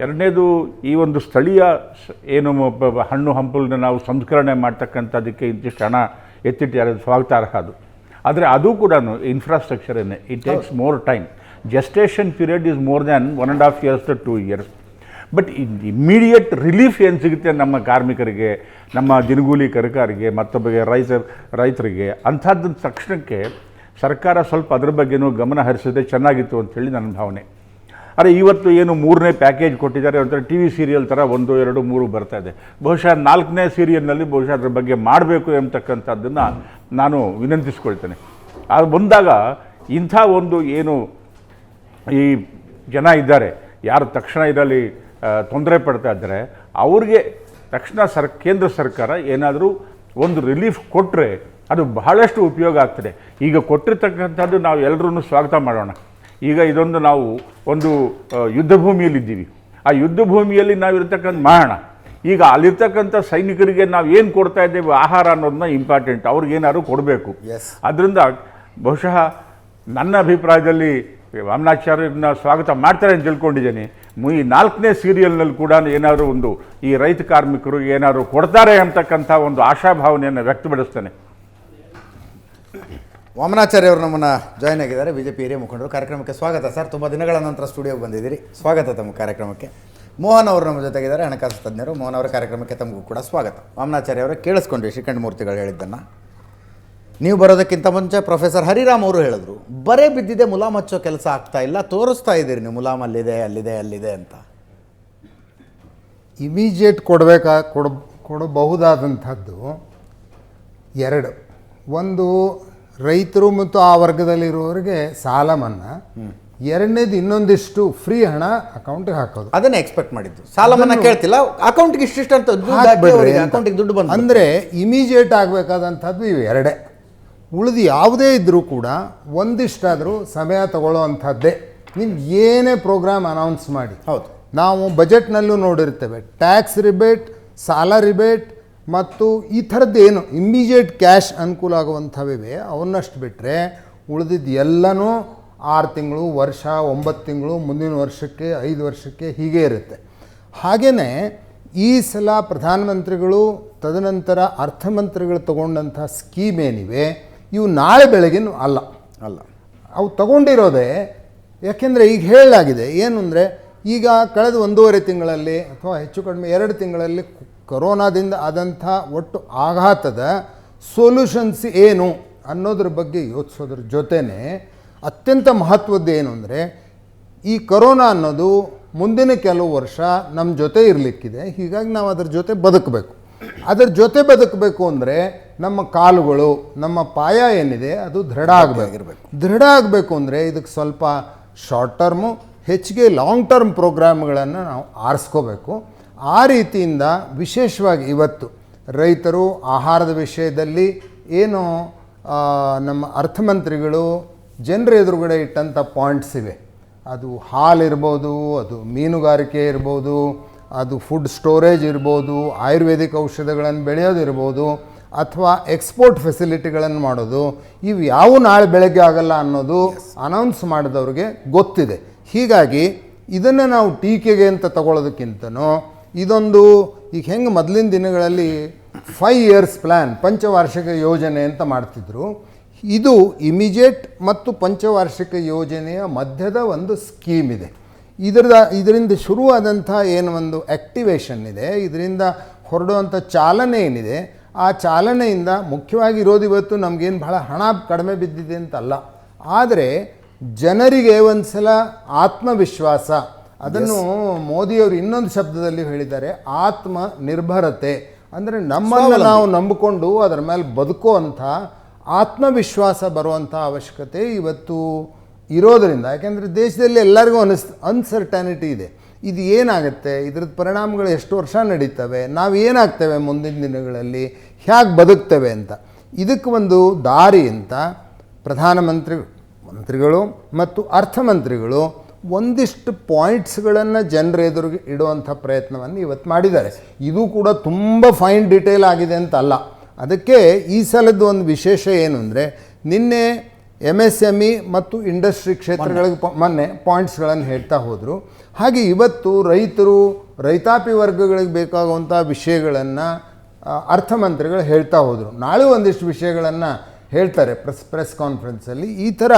ಎರಡನೇದು, ಈ ಒಂದು ಸ್ಥಳೀಯ ಏನು ಹಣ್ಣು ಹಂಪಲನ್ನ ನಾವು ಸಂಸ್ಕರಣೆ ಮಾಡ್ತಕ್ಕಂಥದ್ದಕ್ಕೆ ಇಂತಿಷ್ಟು ಹಣ ಎತ್ತಿಟ್ಟು ಸ್ವಾಗತಾರ್ಹ ಅದು. ಆದರೆ ಅದು ಕೂಡ ಇನ್ಫ್ರಾಸ್ಟ್ರಕ್ಚರನ್ನೇ, it takes more time. Gestation period is more than 1.5 years to 2 years. But immediate relief ಏನು ಸಿಗುತ್ತೆ ನಮ್ಮ ಕಾರ್ಮಿಕರಿಗೆ, ನಮ್ಮ ದಿನಗೂಲಿ ಕರಕಾರಿಗೆ, ಮತ್ತೊಬ್ಬರಿಗೆ ರೈತರಿಗೆ, ಅಂಥದ್ದು ತಕ್ಷಣಕ್ಕೆ ಸರ್ಕಾರ ಸ್ವಲ್ಪ ಅದ್ರ ಬಗ್ಗೆನೂ ಗಮನ ಹರಿಸಿದ್ರೆ ಚೆನ್ನಾಗಿತ್ತು ಅಂಥೇಳಿ ನನ್ನ ಭಾವನೆ. ಆದರೆ ಇವತ್ತು ಏನು 3ನೇ ಪ್ಯಾಕೇಜ್ ಕೊಟ್ಟಿದ್ದಾರೆ, ಒಂಥರ ಟಿ ವಿ ಸೀರಿಯಲ್ ಥರ 1, 2, 3 ಬರ್ತಾ ಇದೆ. ಬಹುಶಃ 4ನೇ ಸೀರಿಯಲ್ನಲ್ಲಿ ಬಹುಶಃ ಅದ್ರ ಬಗ್ಗೆ ಮಾಡಬೇಕು ಎಂಬತಕ್ಕಂಥದ್ದನ್ನು ನಾನು ವಿನಂತಿಸ್ಕೊಳ್ತೇನೆ. ಅದು ಬಂದಾಗ ಇಂಥ ಒಂದು ಏನು ಈ ಜನ ಇದ್ದಾರೆ, ಯಾರು ತಕ್ಷಣ ಇದರಲ್ಲಿ ತೊಂದರೆ ಪಡ್ತಾ ಇದ್ದಾರೆ, ಅವ್ರಿಗೆ ತಕ್ಷಣ ಕೇಂದ್ರ ಸರ್ಕಾರ ಏನಾದರೂ ಒಂದು ರಿಲೀಫ್ ಕೊಟ್ಟರೆ ಅದು ಬಹಳಷ್ಟು ಉಪಯೋಗ ಆಗ್ತದೆ. ಈಗ ಕೊಟ್ಟಿರ್ತಕ್ಕಂಥದ್ದು ನಾವು ಎಲ್ಲರೂ ಸ್ವಾಗತ ಮಾಡೋಣ. ಈಗ ಇದೊಂದು ನಾವು ಒಂದು ಯುದ್ಧ ಭೂಮಿಯಲ್ಲಿದ್ದೀವಿ. ಆ ಯುದ್ಧ ಭೂಮಿಯಲ್ಲಿ ನಾವಿರ್ತಕ್ಕಂಥ ಮಾಡೋಣ. ಈಗ ಅಲ್ಲಿರ್ತಕ್ಕಂಥ ಸೈನಿಕರಿಗೆ ನಾವು ಏನು ಕೊಡ್ತಾ ಇದ್ದೇವೆ, ಆಹಾರ ಅನ್ನೋದನ್ನ ಇಂಪಾರ್ಟೆಂಟ್, ಅವ್ರಿಗೇನಾದ್ರು ಕೊಡಬೇಕು. ಅದರಿಂದ ಬಹುಶಃ ನನ್ನ ಅಭಿಪ್ರಾಯದಲ್ಲಿ ವಾಮನಾಚಾರ್ಯರನ್ನ ಸ್ವಾಗತ ಮಾಡ್ತಾರೆ ಅಂತ ತಿಳ್ಕೊಂಡಿದ್ದೇನೆ. ಈ 4ನೇ ಸೀರಿಯಲ್ನಲ್ಲಿ ಕೂಡ ಏನಾದರೂ ಒಂದು ಈ ರೈತ ಕಾರ್ಮಿಕರು ಏನಾದರೂ ಕೊಡ್ತಾರೆ ಅಂತಕ್ಕಂಥ ಒಂದು ಆಶಾಭಾವನೆಯನ್ನು ವ್ಯಕ್ತಪಡಿಸ್ತೇನೆ. ವಾಮನಾಚಾರ್ಯ ಅವರು ನಮ್ಮನ್ನು ಜಾಯ್ನ್ ಆಗಿದ್ದಾರೆ, BJP ಹಿರಿಯ ಮುಖಂಡರು. ಕಾರ್ಯಕ್ರಮಕ್ಕೆ ಸ್ವಾಗತ ಸರ್. ತುಂಬ ದಿನಗಳ ನಂತರ ಸ್ಟುಡಿಯೋಗೆ ಬಂದಿದ್ದೀರಿ, ಸ್ವಾಗತ ತಮ್ಮ ಕಾರ್ಯಕ್ರಮಕ್ಕೆ. ಮೋಹನ್ ಅವರು ನಮ್ಮ ಜೊತೆಗಿದ್ದಾರೆ, ಹಣಕಾಸು ತಜ್ಞರು. ಮೋಹನ್ ಅವರ ಕಾರ್ಯಕ್ರಮಕ್ಕೆ ತಮಗೂ ಕೂಡ ಸ್ವಾಗತ. ವಾಮನಾಚಾರ್ಯ ಅವರೇ, ಕೇಳಿಸ್ಕೊಂಡ್ವಿ ಶ್ರೀಕಂಠ ಮೂರ್ತಿಗಳು ಹೇಳಿದ್ದನ್ನು. ನೀವು ಬರೋದಕ್ಕಿಂತ ಮುಂಚೆ ಪ್ರೊಫೆಸರ್ ಹರಿರಾಮ್ ಅವರು ಹೇಳಿದ್ರು, ಬರೇ ಬಿದ್ದಿದೆ, ಮುಲಾಮ್ ಹಚ್ಚೋ ಕೆಲಸ ಆಗ್ತಾ ಇಲ್ಲ, ತೋರಿಸ್ತಾ ಇದ್ದೀರಿ ನೀವು ಮುಲಾಮ್ ಅಲ್ಲಿದೆ ಅಲ್ಲಿದೆ ಅಂತ. ಇಮಿಜಿಯೇಟ್ ಕೊಡಬಹುದಾದಂಥದ್ದು 2. ಒಂದು, ರೈತರು ಮತ್ತು ಆ ವರ್ಗದಲ್ಲಿರುವವರಿಗೆ ಸಾಲ ಮನ್ನಾ. ಎರಡನೇದು, ಇನ್ನೊಂದಿಷ್ಟು ಫ್ರೀ ಹಣ ಅಕೌಂಟ್ಗೆ ಹಾಕೋದು. ಅದನ್ನೇ ಎಕ್ಸ್ಪೆಕ್ಟ್ ಮಾಡಿದ್ದು. ಸಾಲ ಮನ್ನಾ ಕೇಳ್ತಿಲ್ಲ, ಅಕೌಂಟ್ಗೆ ಇಷ್ಟಿಷ್ಟು ಅಂತ ಅಕೌಂಟಿಗೆ ದುಡ್ಡು ಬಂದು. ಅಂದರೆ ಇಮಿಜಿಯೇಟ್ ಆಗಬೇಕಾದಂಥದ್ದು ಇವು 2. ಉಳಿದು ಯಾವುದೇ ಇದ್ದರೂ ಕೂಡ ಒಂದಿಷ್ಟಾದರೂ ಸಮಯ ತಗೊಳ್ಳೋ ಅಂಥದ್ದೇ. ನೀವು ಏನೇ ಪ್ರೋಗ್ರಾಮ್ ಅನೌನ್ಸ್ ಮಾಡಿ, ಹೌದು, ನಾವು ಬಜೆಟ್ನಲ್ಲೂ ನೋಡಿರ್ತೇವೆ, ಟ್ಯಾಕ್ಸ್ ರಿಬೇಟ್, ಸಾಲ ರಿಬೇಟ್, ಮತ್ತು ಈ ಥರದ್ದೇನು ಇಮ್ಮಿಡಿಯೇಟ್ ಕ್ಯಾಶ್ ಅನುಕೂಲ ಆಗುವಂಥವಿವೆ ಅವನ್ನಷ್ಟು ಬಿಟ್ಟರೆ ಉಳಿದಿದ್ದು ಎಲ್ಲನೂ 6 ತಿಂಗಳು, ವರ್ಷ, 9 ತಿಂಗಳು, ಮುಂದಿನ ವರ್ಷಕ್ಕೆ, 5 ವರ್ಷಕ್ಕೆ ಹೀಗೆ ಇರುತ್ತೆ. ಹಾಗೆಯೇ ಈ ಸಲ ಪ್ರಧಾನಮಂತ್ರಿಗಳು ತದನಂತರ ಅರ್ಥಮಂತ್ರಿಗಳು ತಗೊಂಡಂಥ ಸ್ಕೀಮ್ ಏನಿವೆ ಇವು ನಾಳೆ ಬೆಳಗಿನ ಅಲ್ಲ ಅವು ತಗೊಂಡಿರೋದೇ. ಯಾಕೆಂದರೆ ಈಗ ಹೇಳಲಾಗಿದೆ ಏನು ಅಂದರೆ, ಈಗ ಕಳೆದ 1.5 ತಿಂಗಳಲ್ಲಿ ಅಥವಾ ಹೆಚ್ಚು ಕಡಿಮೆ 2 ತಿಂಗಳಲ್ಲಿ ಕೊರೋನಾದಿಂದ ಆದಂಥ ಒಟ್ಟು ಆಘಾತದ ಸೊಲ್ಯೂಷನ್ಸ್ ಏನು ಅನ್ನೋದ್ರ ಬಗ್ಗೆ ಯೋಚಿಸೋದ್ರ ಜೊತೆನೇ ಅತ್ಯಂತ ಮಹತ್ವದ್ದು ಏನು ಅಂದರೆ, ಈ ಕೊರೋನಾ ಅನ್ನೋದು ಮುಂದಿನ ಕೆಲವು ವರ್ಷ ನಮ್ಮ ಜೊತೆ ಇರಲಿಕ್ಕಿದೆ. ಹೀಗಾಗಿ ನಾವು ಅದರ ಜೊತೆ ಬದುಕಬೇಕು. ಅದರ ಜೊತೆ ಬದುಕಬೇಕು ಅಂದರೆ ನಮ್ಮ ಕಾಲುಗಳು, ನಮ್ಮ ಪಾಯ ಏನಿದೆ ಅದು ದೃಢ ಆಗಬೇಕು ಅಂದರೆ ಇದಕ್ಕೆ ಸ್ವಲ್ಪ ಶಾರ್ಟ್ ಟರ್ಮು, ಹೆಚ್ಚಿಗೆ ಲಾಂಗ್ ಟರ್ಮ್ ಪ್ರೋಗ್ರಾಮ್ಗಳನ್ನು ನಾವು ಆರಿಸ್ಕೋಬೇಕು. ಆ ರೀತಿಯಿಂದ ವಿಶೇಷವಾಗಿ ಇವತ್ತು ರೈತರು ಆಹಾರದ ವಿಷಯದಲ್ಲಿ ಏನು ನಮ್ಮ ಅರ್ಥಮಂತ್ರಿಗಳು ಜನರ ಎದುರುಗಡೆ ಇಟ್ಟಂಥ ಪಾಯಿಂಟ್ಸ್ ಇವೆ. ಅದು ಹಾಲಿರ್ಬೋದು, ಅದು ಮೀನುಗಾರಿಕೆ ಇರ್ಬೋದು, ಅದು ಫುಡ್ ಸ್ಟೋರೇಜ್ ಇರ್ಬೋದು, ಆಯುರ್ವೇದಿಕ್ ಔಷಧಗಳನ್ನು ಬೆಳೆಯೋದಿರ್ಬೋದು, ಅಥವಾ ಎಕ್ಸ್ಪೋರ್ಟ್ ಫೆಸಿಲಿಟಿಗಳನ್ನು ಮಾಡೋದು, ಇವು ಯಾವ ನಾಳೆ ಬೆಳಗ್ಗೆ ಆಗಲ್ಲ ಅನ್ನೋದು ಅನೌನ್ಸ್ ಮಾಡಿದವ್ರಿಗೆ ಗೊತ್ತಿದೆ. ಹೀಗಾಗಿ ಇದನ್ನು ನಾವು ಟೀಕೆಗೆ ಅಂತ ತಗೊಳ್ಳೋದಕ್ಕಿಂತನೂ ಇದೊಂದು ಈಗ ಹೆಂಗೆ ಮೊದಲಿನ ದಿನಗಳಲ್ಲಿ 5 ಇಯರ್ಸ್ ಪ್ಲ್ಯಾನ್, ಪಂಚವಾರ್ಷಿಕ ಯೋಜನೆ ಅಂತ ಮಾಡ್ತಿದ್ರು, ಇದು ಇಮಿಡಿಯೇಟ್ ಮತ್ತು ಪಂಚವಾರ್ಷಿಕ ಯೋಜನೆಯ ಮಧ್ಯದ ಒಂದು ಸ್ಕೀಮ್ ಇದೆ. ಇದರಿಂದ ಶುರುವಾದಂಥ ಏನು ಒಂದು ಆ್ಯಕ್ಟಿವೇಶನ್ ಇದೆ, ಇದರಿಂದ ಹೊರಡುವಂಥ ಚಾಲನೆ ಏನಿದೆ, ಆ ಚಾಲನೆಯಿಂದ ಮುಖ್ಯವಾಗಿ ಇರೋದು ಇವತ್ತು ನಮಗೇನು ಬಹಳ ಹಣ ಕಡಿಮೆ ಬಿದ್ದಿದೆ ಅಂತಲ್ಲ, ಆದರೆ ಜನರಿಗೆ ಒಂದು ಸಲ ಆತ್ಮವಿಶ್ವಾಸ, ಅದನ್ನು ಮೋದಿಯವರು ಇನ್ನೊಂದು ಶಬ್ದದಲ್ಲಿ ಹೇಳಿದ್ದಾರೆ, ಆತ್ಮ ನಿರ್ಭರತೆ. ಅಂದರೆ ನಮ್ಮನ್ನು ನಾವು ನಂಬಿಕೊಂಡು ಅದರ ಮೇಲೆ ಬದುಕುವಂಥ ಆತ್ಮವಿಶ್ವಾಸ ಬರುವಂಥ ಅವಶ್ಯಕತೆ ಇವತ್ತು ಇರೋದರಿಂದ. ಯಾಕೆಂದರೆ ದೇಶದಲ್ಲಿ ಎಲ್ಲರಿಗೂ ಅನ್ಸರ್ಟನಿಟಿ ಇದೆ. ಇದು ಏನಾಗುತ್ತೆ, ಇದ್ರದ್ದು ಪರಿಣಾಮಗಳು ಎಷ್ಟು ವರ್ಷ ನಡೀತವೆ, ನಾವು ಏನಾಗ್ತೇವೆ ಮುಂದಿನ ದಿನಗಳಲ್ಲಿ, ಬದುಕ್ತೇವೆ ಅಂತ. ಇದಕ್ಕೆ ಒಂದು ದಾರಿ ಅಂತ ಪ್ರಧಾನಮಂತ್ರಿಗಳು ಮತ್ತು ಅರ್ಥಮಂತ್ರಿಗಳು ಒಂದಿಷ್ಟು ಪಾಯಿಂಟ್ಸ್ಗಳನ್ನು ಜನರ ಎದುರಿಗೆ ಇಡುವಂಥ ಪ್ರಯತ್ನವನ್ನು ಇವತ್ತು ಮಾಡಿದ್ದಾರೆ. ಇದು ಕೂಡ ತುಂಬ ಫೈನ್ ಡೀಟೇಲ್ ಆಗಿದೆ ಅಂತ ಅಲ್ಲ. ಅದಕ್ಕೆ ಈ ಸಲದ್ದು ಒಂದು ವಿಶೇಷ ಏನು ಅಂದರೆ, ನಿನ್ನೆ MSME ಮತ್ತು ಇಂಡಸ್ಟ್ರಿ ಕ್ಷೇತ್ರಗಳಿಗೆ ಮೊನ್ನೆ ಪಾಯಿಂಟ್ಸ್ಗಳನ್ನು ಹೇಳ್ತಾ ಹೋದರು. ಹಾಗೆ ಇವತ್ತು ರೈತಾಪಿ ವರ್ಗಗಳಿಗೆ ಬೇಕಾಗುವಂಥ ವಿಷಯಗಳನ್ನು ಅರ್ಥಮಂತ್ರಿಗಳು ಹೇಳ್ತಾ ಹೋದರು. ನಾಳೆ ಒಂದಿಷ್ಟು ವಿಷಯಗಳನ್ನು ಹೇಳ್ತಾರೆ ಪ್ರೆಸ್ ಕಾನ್ಫರೆನ್ಸಲ್ಲಿ. ಈ ಥರ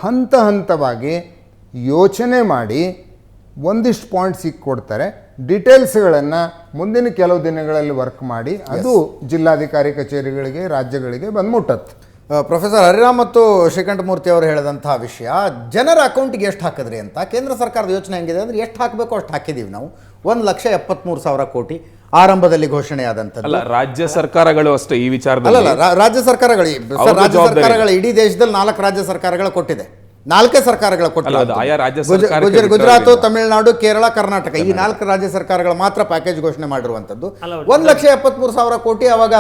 ಹಂತ ಹಂತವಾಗಿ ಯೋಚನೆ ಮಾಡಿ ಒಂದಿಷ್ಟು ಪಾಯಿಂಟ್ಸ್ ಕೊಡ್ತಾರೆ. ಡೀಟೇಲ್ಸ್ಗಳನ್ನು ಮುಂದಿನ ಕೆಲವು ದಿನಗಳಲ್ಲಿ ವರ್ಕ್ ಮಾಡಿ ಅದು ಜಿಲ್ಲಾಧಿಕಾರಿ ಕಚೇರಿಗಳಿಗೆ, ರಾಜ್ಯಗಳಿಗೆ ಬಂದು ಮುಟ್ಟತ್ತೆ. ಪ್ರೊಫೆಸರ್ ಹರಿರಾಮ್ ಮತ್ತು ಶ್ರೀಕಂಠಮೂರ್ತಿ ಅವರು ಹೇಳಿದಂಥ ವಿಷಯ, ಜನರ ಅಕೌಂಟಿಗೆ ಎಷ್ಟು ಹಾಕಿದ್ರಿ ಅಂತ. ಕೇಂದ್ರ ಸರ್ಕಾರದ ಯೋಚನೆ ಹೆಂಗಿದೆ ಅಂದರೆ, ಎಷ್ಟು ಹಾಕಬೇಕು ಅಷ್ಟು ಹಾಕಿದ್ದೀವಿ ನಾವು. 1,73,000 ಕೋಟಿ ಆರಂಭದಲ್ಲಿ ಘೋಷಣೆ ಆದಂಥದ್ದು. ಅಲ್ಲ, ರಾಜ್ಯ ಸರ್ಕಾರಗಳು ಅಷ್ಟೇ ಈ ವಿಚಾರದಲ್ಲಿ. ಅಲ್ಲ, ರಾಜ್ಯ ಸರ್ಕಾರಗಳು ಇಡೀ ದೇಶದಲ್ಲಿ 4 ರಾಜ್ಯ ಸರ್ಕಾರಗಳು ಕೊಟ್ಟಿದೆ. 4 ಸರ್ಕಾರಗಳು ಕೊಟ್ಟಿಲ್ಲ. ಗುಜರಾತ್, ತಮಿಳುನಾಡು, ಕೇರಳ, ಕರ್ನಾಟಕ, ಈ 4 ರಾಜ್ಯ ಸರ್ಕಾರಗಳು ಮಾತ್ರ ಪ್ಯಾಕೇಜ್ ಘೋಷಣೆ ಮಾಡಿರುವಂಥದ್ದು. 1,73,000 ಕೋಟಿ. ಅವಾಗ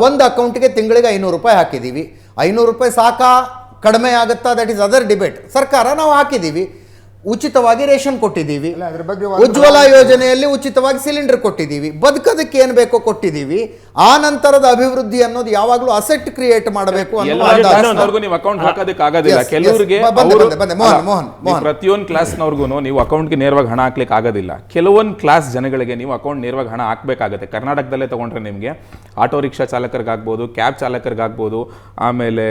ಒಂದು ಅಕೌಂಟ್ಗೆ ತಿಂಗಳಿಗೆ 500 ರೂಪಾಯಿ ಹಾಕಿದ್ದೀವಿ. 500 ರೂಪಾಯಿ ಸಾಕಾ, ಕಡಿಮೆ ಆಗುತ್ತಾ, ದಟ್ ಈಸ್ ಅದರ್ ಡಿಬೇಟ್. ಸರ್ಕಾರ ನಾವು ಹಾಕಿದ್ದೀವಿ, ಉಚಿತವಾಗಿ ರೇಷನ್ ಕೊಟ್ಟಿದ್ದೀವಿ, ಉಜ್ವಲ ಯೋಜನೆಯಲ್ಲಿ ಉಚಿತವಾಗಿ ಸಿಲಿಂಡರ್ ಕೊಟ್ಟಿದ್ದೀವಿ, ಬದುಕೋದಕ್ಕೆ ಏನು ಬೇಕೋ ಕೊಟ್ಟಿದ್ದೀವಿ. ಆ ನಂತರದ ಅಭಿವೃದ್ಧಿ ಅನ್ನೋದು ಯಾವಾಗಲೂ ಅಸೆಟ್ ಕ್ರಿಯೇಟ್ ಮಾಡಬೇಕು. ನೀವು ಅಕೌಂಟ್ ಹಾಕೋದಕ್ಕೆ ಆಗೋದಿಲ್ಲ. ಕೆಲವರಿಗೆ ಪ್ರತಿಯೊಂದು ಕ್ಲಾಸ್ನವ್ರಿಗೂ ನೀವು ಅಕೌಂಟ್ಗೆ ನೇರವಾಗಿ ಹಣ ಹಾಕ್ಲಿಕ್ಕೆ ಆಗೋದಿಲ್ಲ. ಕೆಲವೊಂದು ಕ್ಲಾಸ್ ಜನಗಳಿಗೆ ನೀವು ಅಕೌಂಟ್ ನೇರವಾಗಿ ಹಣ ಹಾಕಬೇಕಾಗುತ್ತೆ. ಕರ್ನಾಟಕದಲ್ಲೇ ತಗೊಂಡ್ರೆ ನಿಮಗೆ ಆಟೋ ರಿಕ್ಷಾ ಚಾಲಕರಿಗಾಗ್ಬೋದು, ಕ್ಯಾಬ್ ಚಾಲಕರಿಗಾಗ್ಬೋದು, ಆಮೇಲೆ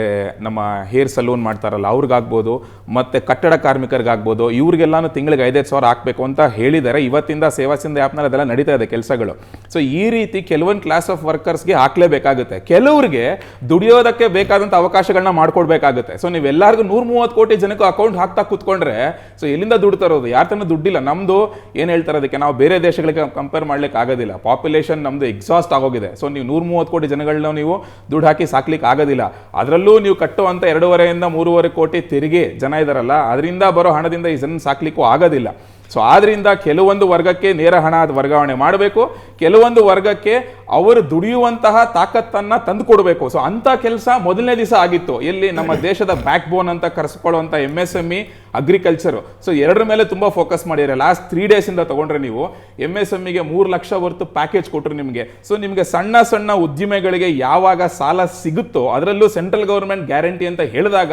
ನಮ್ಮ ಹೇರ್ ಸಲೂನ್ ಮಾಡ್ತಾರಲ್ಲ ಅವ್ರಿಗಾಗ್ಬೋದು, ಮತ್ತೆ ಕಟ್ಟಡ ಕಾರ್ಮಿಕರಿಗಾಗ್ಬೋದು, ಇವ್ರಿಗೆಲ್ಲಾನು ತಿಂಗಳಿಗೆ 5,000 ಹಾಕಬೇಕು ಅಂತ ಹೇಳಿದ್ದಾರೆ. ಇವತ್ತಿಂದ ಸೇವಾ ಸಿಂಧು ಆ್ಯಪ್ನಲ್ಲಿ ಅದೆಲ್ಲ ನಡೀತಾ ಇದೆ ಕೆಲಸಗಳು. ಸೊ ಈ ರೀತಿ ಕೆಲವೊಂದು ಕ್ಲಾಸ್ ಆಫ್ ವರ್ಕರ್ಸ್ಗೆ ಹಾಕ್ಲೇಬೇಕಾಗುತ್ತೆ. ಕೆಲವ್ರಿಗೆ ದುಡಿಯೋದಕ್ಕೆ ಬೇಕಾದಂಥ ಅವಕಾಶಗಳನ್ನ ಮಾಡ್ಕೊಡ್ಬೇಕಾಗುತ್ತೆ. ಸೊ ನೀವೆಲ್ಲರಿಗೂ 130 ಕೋಟಿ ಜನಕ್ಕೆ ಅಕೌಂಟ್ ಹಾಕ್ತಾ ಕೂತ್ಕೊಂಡ್ರೆ ಸೊ ಎಲ್ಲಿಂದ ದುಡ್ಡು ತರೋದು? ಯಾರ ತನಕ ದುಡ್ಡಿಲ್ಲ. ನಮ್ದು ಏನು ಹೇಳ್ತಾರೆ ಅದಕ್ಕೆ, ನಾವು ಬೇರೆ ದೇಶಗಳಿಗೆ ಕಂಪೇರ್ ಮಾಡ್ಲಿಕ್ಕೆ ಆಗೋದಿಲ್ಲ. ಪಾಪ್ಯುಲೇಷನ್ ನಮ್ದು ಎಕ್ಸಾಸ್ಟ್ ಆಗೋಗಿದೆ. ಸೊ ನೀವು 130 ಕೋಟಿ ಜನಗಳನ್ನ ನೀವು ದುಡ್ಡು ಹಾಕಿ ಸಾಕ್ಲಿಕ್ಕೆ ಆಗೋದಿಲ್ಲ. ಅದರಲ್ಲೂ ನೀವು ಕಟ್ಟುವಂಥ 2.5 ಇಂದ 3.5 ಕೋಟಿ ತೆರಿಗೆ ಜನ ಇದಾರಲ್ಲ, ಅದರಿಂದ ಬರೋ ಹಣದಿಂದ ಈ ಜನ ಸಾಕ್ಲಿಕ್ಕೂ ಆಗೋದಿಲ್ಲ. ಸೊ ಆದ್ರಿಂದ ಕೆಲವೊಂದು ವರ್ಗಕ್ಕೆ ನೇರ ಹಣ ವರ್ಗಾವಣೆ ಮಾಡಬೇಕು, ಕೆಲವೊಂದು ವರ್ಗಕ್ಕೆ ಅವರು ದುಡಿಯುವಂತಹ ತಾಕತ್ತನ್ನ ತಂದು ಕೊಡಬೇಕು. ಸೊ ಅಂತ ಕೆಲಸ ಮೊದಲನೇ ದಿವಸ ಆಗಿತ್ತು. ಎಲ್ಲಿ ನಮ್ಮ ದೇಶದ ಬ್ಯಾಕ್ ಬೋನ್ ಅಂತ ಕರೆಸ್ಕೊಳ್ಳುವಂತ MSME, ಅಗ್ರಿಕಲ್ಚರ್. ಸೊ ಎರಡರ ಮೇಲೆ ತುಂಬಾ ಫೋಕಸ್ ಮಾಡಿದ್ದಾರೆ. ಲಾಸ್ಟ್ 3 days ಇಂದ ತಗೊಂಡ್ರೆ ನೀವು MSMEಗೆ 3 ಲಕ್ಷ ವರ್ತು ಪ್ಯಾಕೇಜ್ ಕೊಟ್ಟರು ನಿಮಗೆ. ಸೊ ನಿಮಗೆ ಸಣ್ಣ ಸಣ್ಣ ಉದ್ದಿಮೆಗಳಿಗೆ ಯಾವಾಗ ಸಾಲ ಸಿಗುತ್ತೋ, ಅದರಲ್ಲೂ ಸೆಂಟ್ರಲ್ ಗವರ್ಮೆಂಟ್ ಗ್ಯಾರಂಟಿ ಅಂತ ಹೇಳಿದಾಗ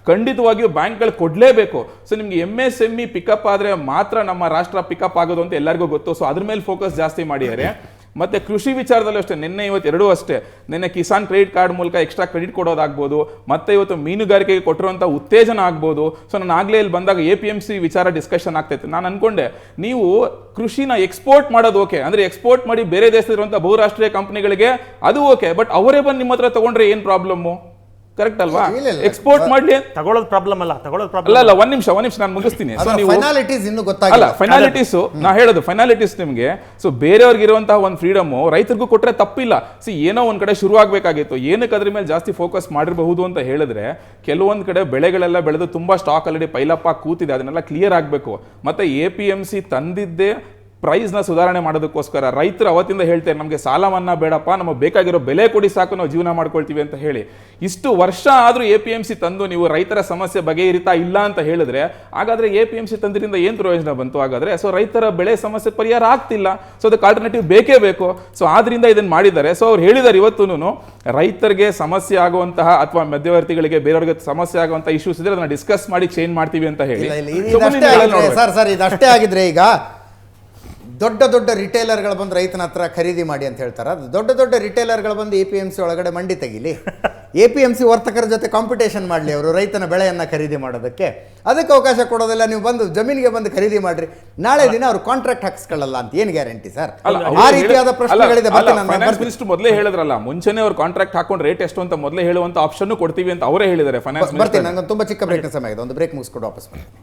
ಖಂಡಿತವಾಗಿಯೂ ಬ್ಯಾಂಕ್ಗಳು ಕೊಡಲೇಬೇಕು. ಸೊ ನಿಮ್ಗೆ MSME ಪಿಕಪ್ ಆದ್ರೆ ಮಾತ್ರ ನಮ್ಮ ರಾಷ್ಟ್ರ ಪಿಕಪ್ ಆಗೋದು ಅಂತ ಎಲ್ಲರಿಗೂ ಗೊತ್ತು. ಸೊ ಅದ್ರ ಮೇಲೆ ಫೋಕಸ್ ಜಾಸ್ತಿ ಮಾಡಿದ್ದಾರೆ. ಮತ್ತೆ ಕೃಷಿ ವಿಚಾರದಲ್ಲೂ ಅಷ್ಟೇ, ನಿನ್ನೆ ಇವತ್ತು ಎರಡೂ ಅಷ್ಟೇ. ನಿನ್ನೆ ಕಿಸಾನ್ ಕ್ರೆಡಿಟ್ ಕಾರ್ಡ್ ಮೂಲಕ ಎಕ್ಸ್ಟ್ರಾ ಕ್ರೆಡಿಟ್ ಕೊಡೋದಾಗ್ಬೋದು, ಮತ್ತೆ ಇವತ್ತು ಮೀನುಗಾರಿಕೆಗೆ ಕೊಟ್ಟಿರುವಂಥ ಉತ್ತೇಜನ ಆಗ್ಬೋದು. ಸೊ ನಾನು ಆಗ್ಲೇ ಇಲ್ಲಿ ಬಂದಾಗ APMC ವಿಚಾರ ಡಿಸ್ಕಷನ್ ಆಗ್ತೈತೆ. ನಾನು ಅನ್ಕೊಂಡೆ ನೀವು ಕೃಷಿನ ಎಕ್ಸ್ಪೋರ್ಟ್ ಮಾಡೋದು ಓಕೆ, ಅಂದ್ರೆ ಎಕ್ಸ್ಪೋರ್ಟ್ ಮಾಡಿ ಬೇರೆ ದೇಶದಲ್ಲಿರುವಂಥ ಬಹುರಾಷ್ಟ್ರೀಯ ಕಂಪನಿಗಳಿಗೆ ಅದು ಓಕೆ, ಬಟ್ ಅವರೇ ಬಂದು ನಿಮ್ಮ ಹತ್ರ ತಗೊಂಡ್ರೆ ಏನ್ ಪ್ರಾಬ್ಲಮ್ಮು? ಕರೆಕ್ಟ್ ಅಲ್ವಾ? ಎಕ್ಸ್ಪೋರ್ಟ್ ಮಾಡ್ಲಿ, ತಗೊಳ್ಳೋದು ಪ್ರಾಬ್ಲಮ್ ಅಲ್ಲ, ಅಲ್ಲ ಒಂದ್ ನಿಮಿಷ ನಾನು ಮುಗಿಸ್ತೀನಿ. ಫೈನಾಲಿಟೀಸ್ ಇನ್ನು ಅಲ್ಲ, ಗೊತ್ತಾಗಿಲ್ಲ. ಫೈನಾಲಿಟೀಸ್ ನಾ ಹೇಳೋದು ಫೈನಾಲಿಟೀಸ್ ನಿಮ್ಗೆ. ಸೊ ಬೇರೆಯವ್ರಿಗೆ ಇರುವಂತಹ ಒಂದು ಫ್ರೀಡಮ್ ರೈತರಿಗೂ ಕೊಟ್ರೆ ತಪ್ಪಿಲ್ಲ. ಏನೋ ಒಂದ್ ಕಡೆ ಶುರು ಆಗ್ಬೇಕಾಗಿತ್ತು, ಏನಕ್ಕೆ ಅದ್ರ ಮೇಲೆ ಜಾಸ್ತಿ ಫೋಕಸ್ ಮಾಡಿರಬಹುದು ಅಂತ ಹೇಳಿದ್ರೆ, ಕೆಲವೊಂದ್ ಕಡೆ ಬೆಳೆಗಳೆಲ್ಲ ಬೆಳೆದು ತುಂಬಾ ಸ್ಟಾಕ್ ಆಲ್ರೆಡಿ ಪೈಲಪ್ ಆಗಿ ಕೂತಿದೆ, ಅದನ್ನೆಲ್ಲ ಕ್ಲಿಯರ್ ಆಗ್ಬೇಕು. ಮತ್ತೆ APMC ತಂದಿದ್ದೇ ಪ್ರೈಸ್ನ ಸುಧಾರಣೆ ಮಾಡೋದಕ್ಕೋಸ್ಕರ. ರೈತರು ಅವತ್ತಿಂದ ಹೇಳ್ತಾರೆ ನಮಗೆ ಸಾಲ ಮನ್ನಾ ಬೇಡಪ್ಪ, ನಮಗೆ ಬೇಕಾಗಿರೋ ಬೆಲೆ ಕೊಡಿ ಸಾಕು, ನಾವು ಜೀವನ ಮಾಡ್ಕೊಳ್ತೀವಿ ಅಂತ ಹೇಳಿ. ಇಷ್ಟು ವರ್ಷ ಆದ್ರೂ APMC ತಂದು ನೀವು ರೈತರ ಸಮಸ್ಯೆ ಬಗೆಹರಿತಾ ಇಲ್ಲ ಅಂತ ಹೇಳಿದ್ರೆ, ಹಾಗಾದ್ರೆ APMC ತಂದ್ರಿಂದ ಏನ್ ಪ್ರಯೋಜನ ಬಂತು ಹಾಗಾದ್ರೆ? ಸೊ ರೈತರ ಬೆಳೆ ಸಮಸ್ಯೆ ಪರಿಹಾರ ಆಗ್ತಿಲ್ಲ. ಸೊ ಅದಕ್ಕೆ ಆಲ್ಟರ್ನೇಟಿವ್ ಬೇಕೇ ಬೇಕು. ಸೊ ಆದ್ರಿಂದ ಇದನ್ನ ಮಾಡಿದ್ದಾರೆ. ಸೊ ಅವ್ರು ಹೇಳಿದ್ದಾರೆ ಇವತ್ತೂನು ರೈತರಿಗೆ ಸಮಸ್ಯೆ ಆಗುವಂತಹ ಅಥವಾ ಮಧ್ಯವರ್ತಿಗಳಿಗೆ ಬೇರೆಯವ್ರಿಗೆ ಸಮಸ್ಯೆ ಆಗುವಂತಹ ಇಶ್ಯೂಸ್ ಇದ್ರೆ ಅದನ್ನ ಡಿಸ್ಕಸ್ ಮಾಡಿ ಚೇಂಜ್ ಮಾಡ್ತೀವಿ ಅಂತ ಹೇಳಿ. ಸರ್ ಇದಷ್ಟೇ ಆಗಿದ್ರೆ ಈಗ ದೊಡ್ಡ ದೊಡ್ಡ ರಿಟೇಲರ್ಗಳು ಬಂದು ರೈತನ ಹತ್ರ ಖರೀದಿ ಮಾಡಿ ಅಂತ ಹೇಳ್ತಾರೆ. ಅದು ದೊಡ್ಡ ರಿಟೇಲರ್ಗಳು ಬಂದು APMC ಒಳಗಡೆ ಮಂಡಿ ತೆಗಿಲಿ, APMC ವರ್ತಕರ ಜೊತೆ ಕಾಂಪಿಟೇಷನ್ ಮಾಡಲಿ ಅವರು ರೈತನ ಬೆಳೆಯನ್ನು ಖರೀದಿ ಮಾಡೋದಕ್ಕೆ. ಅದಕ್ಕೆ ಅವಕಾಶ ಕೊಡೋದಿಲ್ಲ. ನೀವು ಬಂದು ಜಮೀನಿಗೆ ಬಂದು ಖರೀದಿ ಮಾಡ್ರಿ, ನಾಳೆ ದಿನ ಅವ್ರು ಕಾಂಟ್ರಾಕ್ಟ್ ಹಾಕಿಸ್ಕೊಳ್ಳಲ್ಲ ಅಂತ ಏನು ಗ್ಯಾರಂಟಿ ಸರ್? ಆ ರೀತಿಯಾದ ಪ್ರಶ್ನೆಗಳಿದೆ. ಮೊದಲೇ ಹೇಳಿದ್ರಲ್ಲ, ಮುಂಚೆನೆ ಅವ್ರು ಕಾಂಟ್ರಾಕ್ಟ್ ಹಾಕೊಂಡು ರೇಟ್ ಎಷ್ಟು ಅಂತ ಮೊದಲೇ ಹೇಳುವಂತ ಆಪ್ಷನ್ ಕೊಡ್ತೀವಿ ಅಂತ ಅವರೇ ಹೇಳಿದ್ದಾರೆ ಫೈನಾನ್ಸ್. ಬರ್ತೀನಿ, ನಂಗೊಂದು ತುಂಬಾ ಚಿಕ್ಕ ಬ್ರೇಕ್ನ ಸಮಯ ಇದೆ, ಒಂದು ಬ್ರೇಕ್ ಮುಗಿಸ್ಕೊಂಡು ವಾಪಸ್ ಬರ್ತೀನಿ.